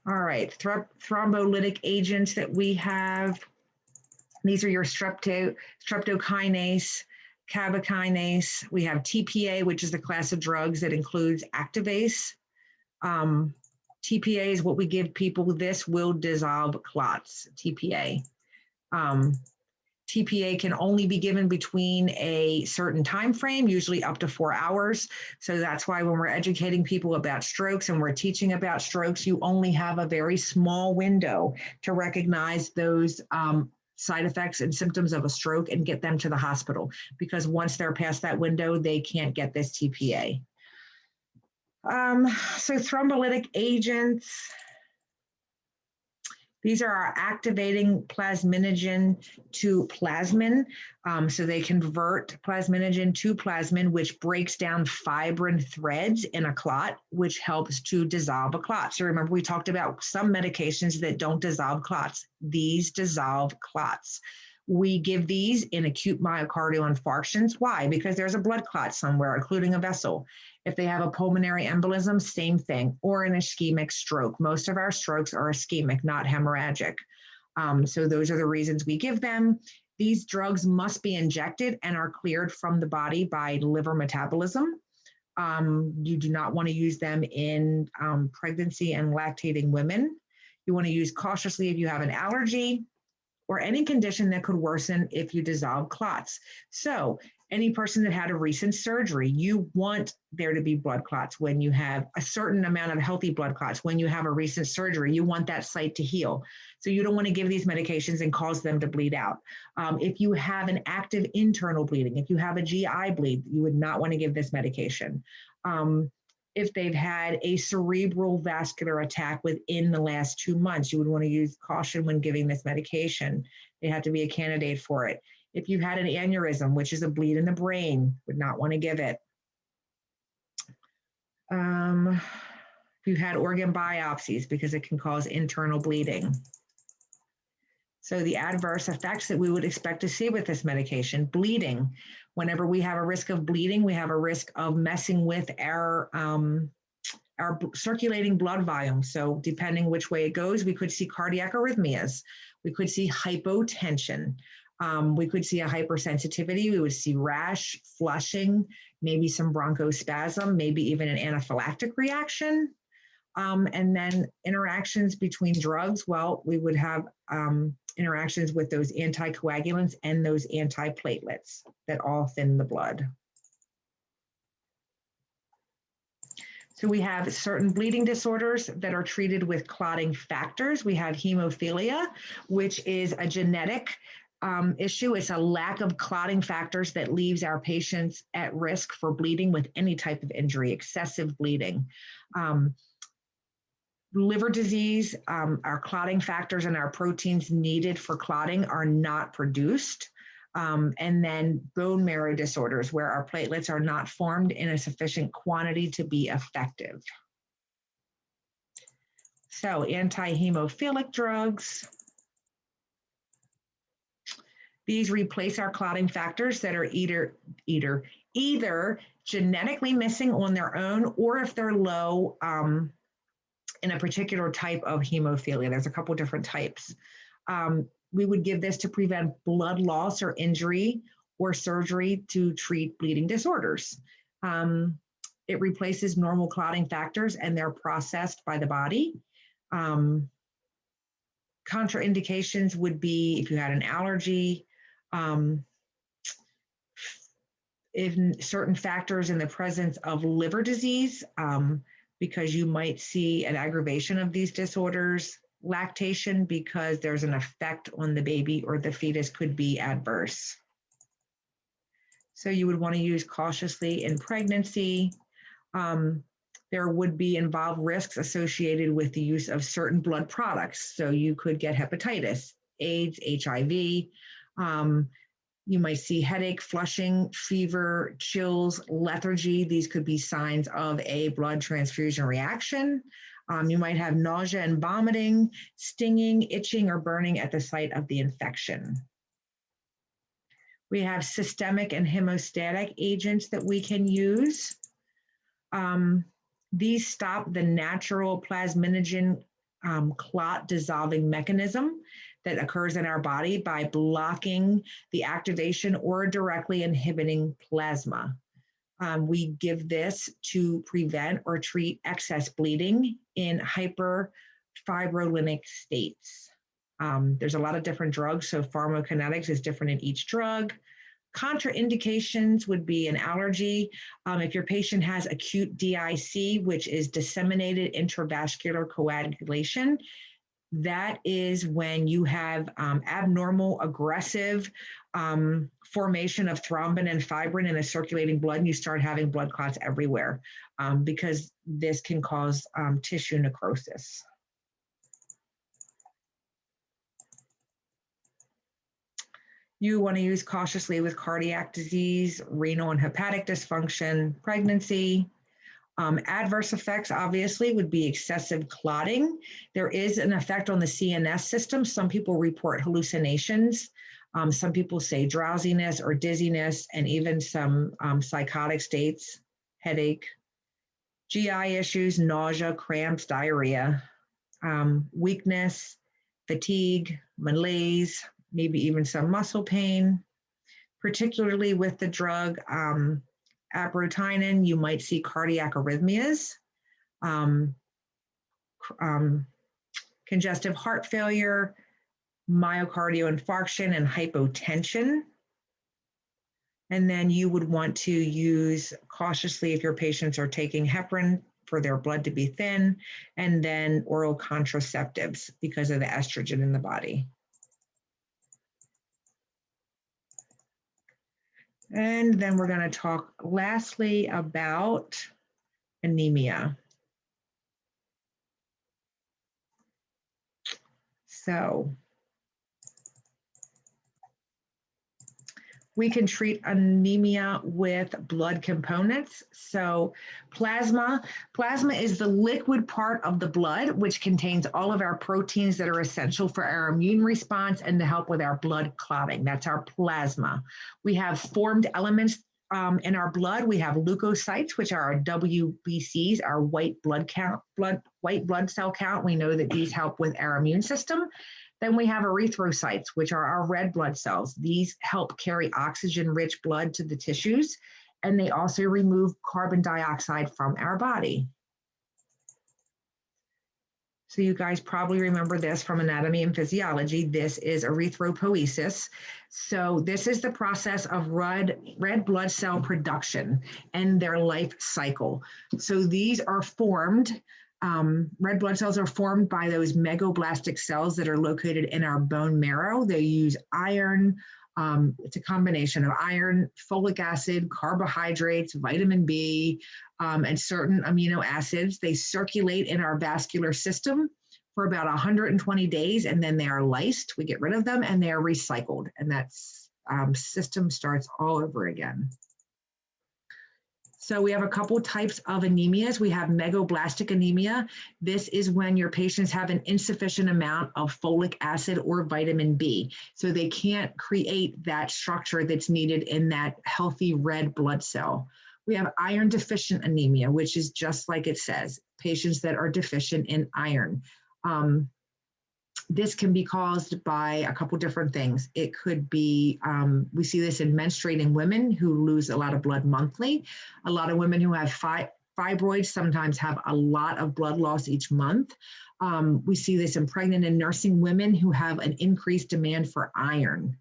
All right, thrombolytic agents that we have. These are your streptokinase, cabakinase. We have TPA, which is the class of drugs that includes activase. TPA is what we give people. This will dissolve clots, TPA. TPA can only be given between a certain time frame, usually up to 4 hours. So that's why when we're educating people about strokes and we're teaching about strokes, you only have a very small window to recognize those side effects and symptoms of a stroke and get them to the hospital. Because once they're past that window, they can't get this TPA. So thrombolytic agents, these are our activating plasminogen to plasmin. So they convert plasminogen to plasmin, which breaks down fibrin threads in a clot, which helps to dissolve a clot. So remember, we talked about some medications that don't dissolve clots. These dissolve clots. We give these in acute myocardial infarctions. Why? Because there's a blood clot somewhere, including a vessel. If they have a pulmonary embolism, same thing, or an ischemic stroke. Most of our strokes are ischemic, not hemorrhagic. So those are the reasons we give them. These drugs must be injected and are cleared from the body by liver metabolism. You do not want to use them in pregnancy and lactating women. You want to use cautiously if you have an allergy or any condition that could worsen if you dissolve clots. So any person that had a recent surgery, you want there to be blood clots when you have a certain amount of healthy blood clots. When you have a recent surgery, you want that site to heal. So you don't want to give these medications and cause them to bleed out. If you have an active internal bleeding, if you have a GI bleed, you would not want to give this medication. If they've had a cerebral vascular attack within the last 2 months, you would want to use caution when giving this medication. They have to be a candidate for it. If you've had an aneurysm, which is a bleed in the brain, would not want to give it. If you've had organ biopsies, because it can cause internal bleeding. So the adverse effects that we would expect to see with this medication, bleeding. Whenever we have a risk of bleeding, we have a risk of messing with our circulating blood volume. So depending which way it goes, we could see cardiac arrhythmias. We could see hypotension. We could see a hypersensitivity. We would see rash, flushing, maybe some bronchospasm, maybe even an anaphylactic reaction. And then interactions between drugs, well, we would have interactions with those anticoagulants and those antiplatelets that all thin the blood. So we have certain bleeding disorders that are treated with clotting factors. We have hemophilia, which is a genetic issue. It's a lack of clotting factors that leaves our patients at risk for bleeding with any type of injury, excessive bleeding. Liver disease, our clotting factors and our proteins needed for clotting are not produced. And then bone marrow disorders, where our platelets are not formed in a sufficient quantity to be effective. So anti-hemophilic drugs. These replace our clotting factors that are either genetically missing on their own, or if they're low, in a particular type of hemophilia. There's a couple different types. We would give this to prevent blood loss or injury or surgery to treat bleeding disorders. It replaces normal clotting factors and they're processed by the body. Contraindications would be if you had an allergy, in certain factors in the presence of liver disease, because you might see an aggravation of these disorders lactation because there's an effect on the baby or the fetus could be adverse. So you would want to use cautiously in pregnancy. There would be involved risks associated with the use of certain blood products. So you could get hepatitis, AIDS, HIV. You might see headache, flushing, fever, chills, lethargy. These could be signs of a blood transfusion reaction. You might have nausea and vomiting, stinging, itching, or burning at the site of the infection. We have systemic and hemostatic agents that we can use. These stop the natural plasminogen clot dissolving mechanism that occurs in our body by blocking the activation or directly inhibiting plasma. We give this to prevent or treat excess bleeding in hyperfibrinolytic states. There's a lot of different drugs, so pharmacokinetics is different in each drug. Contraindications would be an allergy. If your patient has acute DIC, which is disseminated intravascular coagulation, that is when you have abnormal, aggressive formation of thrombin and fibrin in the circulating blood, and you start having blood clots everywhere because this can cause tissue necrosis. You want to use cautiously with cardiac disease, renal and hepatic dysfunction, pregnancy. Adverse effects, obviously, would be excessive clotting. There is an effect on the CNS system. Some people report hallucinations. Some people say drowsiness or dizziness, and even some psychotic states, headache, GI issues, nausea, cramps, diarrhea, weakness, fatigue, malaise, maybe even some muscle pain. Particularly with the drug aprotinin, you might see cardiac arrhythmias, congestive heart failure, myocardial infarction, and hypotension. And then you would want to use cautiously if your patients are taking heparin for their blood to be thin, and then oral contraceptives because of the estrogen in the body. And then we're going to talk lastly about anemia. So we can treat anemia with blood components. So plasma is the liquid part of the blood, which contains all of our proteins that are essential for our immune response and to help with our blood clotting. That's our plasma. We have formed elements in our blood. We have leukocytes, which are our WBCs, our white blood cell count. We know that these help with our immune system. Then we have erythrocytes, which are our red blood cells. These help carry oxygen-rich blood to the tissues, and they also remove carbon dioxide from our body. So you guys probably remember this from anatomy and physiology. This is erythropoiesis. So this is the process of red blood cell production and their life cycle. So these are formed. Red blood cells are formed by those megablastic cells that are located in our bone marrow. They use iron. It's a combination of iron, folic acid, carbohydrates, vitamin B, and certain amino acids. They circulate in our vascular system for about 120 days, and then they are lysed. We get rid of them, and they are recycled, and that system starts all over again. So we have a couple types of anemias. We have megablastic anemia. This is when your patients have an insufficient amount of folic acid or vitamin B. So they can't create that structure that's needed in that healthy red blood cell. We have iron deficient anemia, which is just like it says, patients that are deficient in iron. This can be caused by a couple different things. It could be, we see this in menstruating women who lose a lot of blood monthly. A lot of women who have fibroids sometimes have a lot of blood loss each month. We see this in pregnant and nursing women who have an increased demand for iron.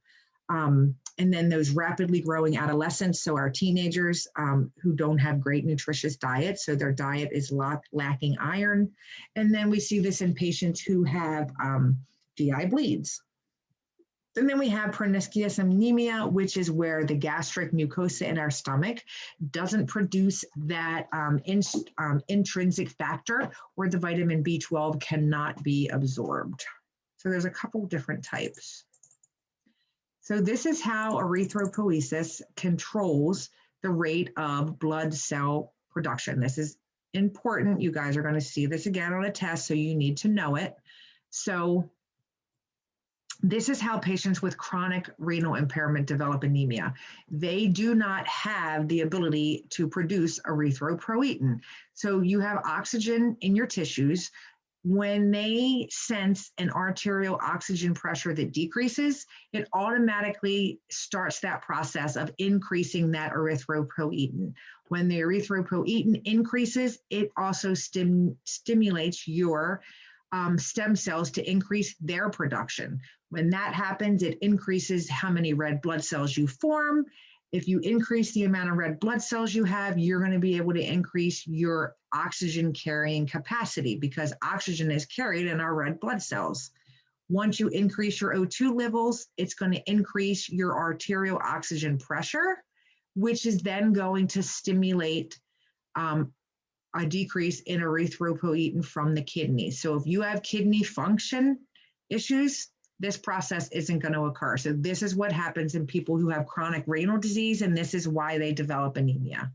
And then those rapidly growing adolescents, so our teenagers who don't have great nutritious diet, so their diet is lacking iron. And then we see this in patients who have GI bleeds. And then we have pernicious anemia, which is where the gastric mucosa in our stomach doesn't produce that intrinsic factor, where the vitamin B12 cannot be absorbed. So there's a couple different types. So this is how erythropoiesis controls the rate of blood cell production. This is important. You guys are going to see this again on a test, so you need to know it. So this is how patients with chronic renal impairment develop anemia. They do not have the ability to produce erythropoietin. So you have oxygen in your tissues. When they sense an arterial oxygen pressure that decreases, it automatically starts that process of increasing that erythropoietin. When the erythropoietin increases, it also stimulates your stem cells to increase their production. When that happens, it increases how many red blood cells you form. If you increase the amount of red blood cells you have, you're going to be able to increase your oxygen carrying capacity, because oxygen is carried in our red blood cells. Once you increase your O2 levels, it's going to increase your arterial oxygen pressure, which is then going to stimulate a decrease in erythropoietin from the kidney. So if you have kidney function issues, this process isn't going to occur. So this is what happens in people who have chronic renal disease, and this is why they develop anemia.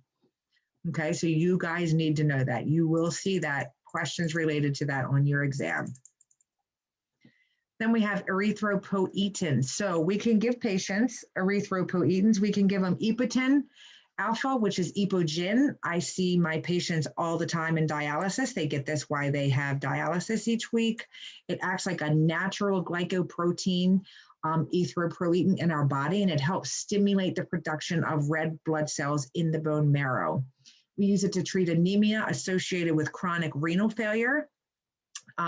Okay, so you guys need to know that. You will see that questions related to that on your exam. Then we have erythropoietin. So we can give patients erythropoietins. We can give them Epoetin alpha, which is Epogen. I see my patients all the time in dialysis. They get this while they have dialysis each week. It acts like a natural glycoprotein erythropoietin in our body, and it helps stimulate the production of red blood cells in the bone marrow. We use it to treat anemia associated with chronic renal failure,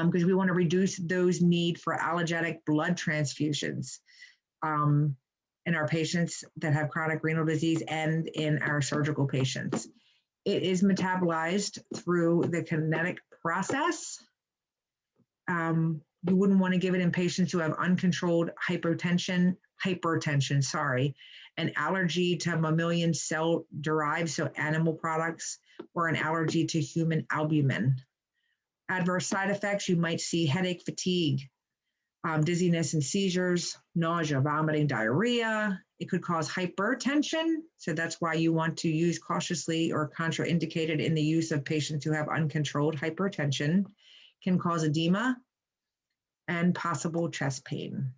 because we want to reduce those need for allogeneic blood transfusions in our patients that have chronic renal disease and in our surgical patients. It is metabolized through the kinetic process. You wouldn't want to give it in patients who have uncontrolled hypertension, an allergy to mammalian cell derived, so animal products, or an allergy to human albumin. Adverse side effects, you might see headache, fatigue, dizziness and seizures, nausea, vomiting, diarrhea. It could cause hypertension. So that's why you want to use cautiously or contraindicated in the use of patients who have uncontrolled hypertension. Can cause edema and possible chest pain.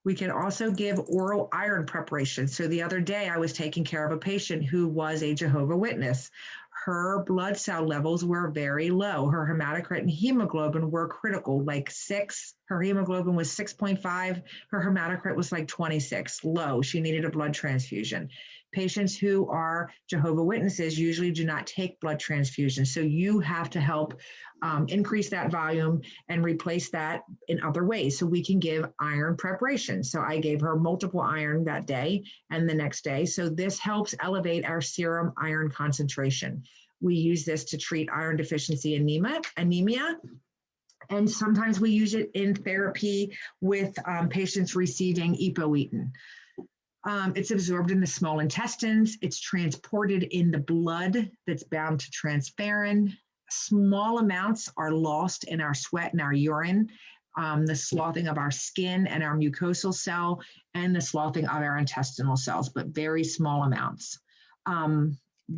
We can also give oral iron preparation. So the other day I was taking care of a patient who was a Jehovah's Witness. Her blood cell levels were very low. Her hematocrit and hemoglobin were critical, like 6. Her hemoglobin was 6.5. Her hematocrit was like 26, low. She needed a blood transfusion. Patients who are Jehovah's Witnesses usually do not take blood transfusions. So you have to help increase that volume and replace that in other ways. So we can give iron preparation. So I gave her multiple iron that day and the next day. So this helps elevate our serum iron concentration. We use this to treat iron deficiency anemia. And sometimes we use it in therapy with patients receiving Epoetin. It's absorbed in the small intestines. It's transported in the blood that's bound to transferrin. Small amounts are lost in our sweat and our urine, the sloughing of our skin and our mucosal cell, and the sloughing of our intestinal cells, but very small amounts.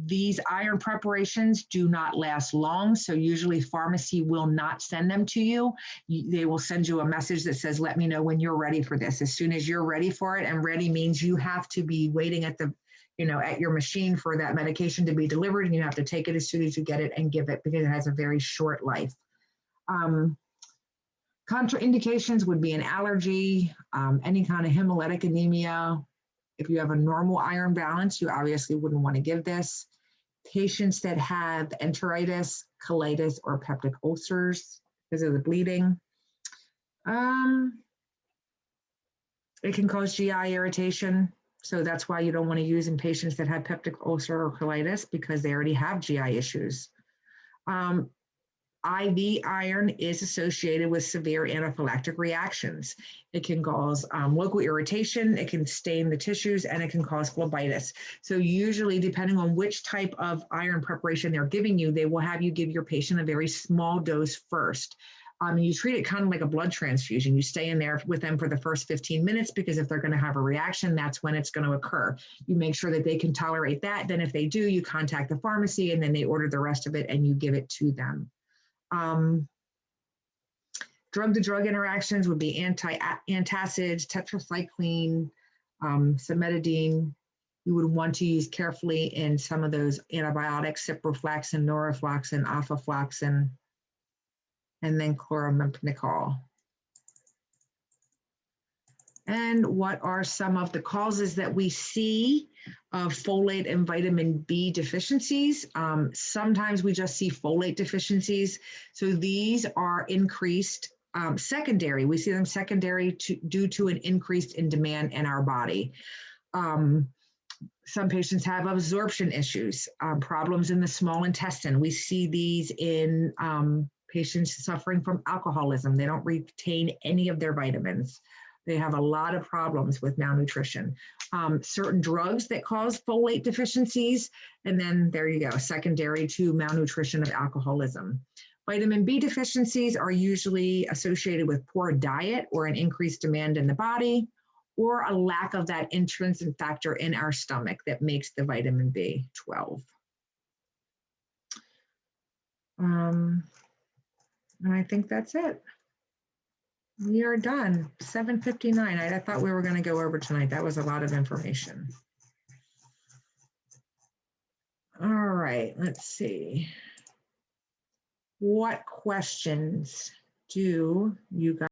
These iron preparations do not last long, so usually pharmacy will not send them to you. They will send you a message that says, let me know when you're ready for this. As soon as you're ready for it, and ready means you have to be waiting at the, at your machine for that medication to be delivered, and you have to take it as soon as you get it and give it, because it has a very short life. Contraindications would be an allergy, any kind of hemolytic anemia. If you have a normal iron balance, you obviously wouldn't want to give this. Patients that have enteritis, colitis, or peptic ulcers because of the bleeding. It can cause GI irritation. So that's why you don't want to use in patients that have peptic ulcer or colitis because they already have GI issues. IV iron is associated with severe anaphylactic reactions. It can cause local irritation, it can stain the tissues, and it can cause phlebitis. So usually, depending on which type of iron preparation they're giving you, they will have you give your patient a very small dose first. You treat it kind of like a blood transfusion. You stay in there with them for the first 15 minutes because if they're going to have a reaction, that's when it's going to occur. You make sure that they can tolerate that. Then if they do, you contact the pharmacy and then they order the rest of it and you give it to them. Drug-to-drug interactions would be antacids, tetracycline, cimetidine. You would want to use carefully in some of those antibiotics, ciprofloxacin, norafloxacin, oflafloxacin, and then chloramphenicol. And what are some of the causes that we see of folate and vitamin B deficiencies? Sometimes we just see folate deficiencies. So these are increased secondary. We see them secondary due to an increase in demand in our body. Some patients have absorption issues, problems in the small intestine. We see these in patients suffering from alcoholism. They don't retain any of their vitamins. They have a lot of problems with malnutrition. Certain drugs that cause folate deficiencies, and then there you go, secondary to malnutrition of alcoholism. Vitamin B deficiencies are usually associated with poor diet or an increased demand in the body, or a lack of that intrinsic factor in our stomach that makes the vitamin B12. And I think that's it. We are done. 7:59. I thought we were going to go over tonight. That was a lot of information. All right, let's see. What questions do you guys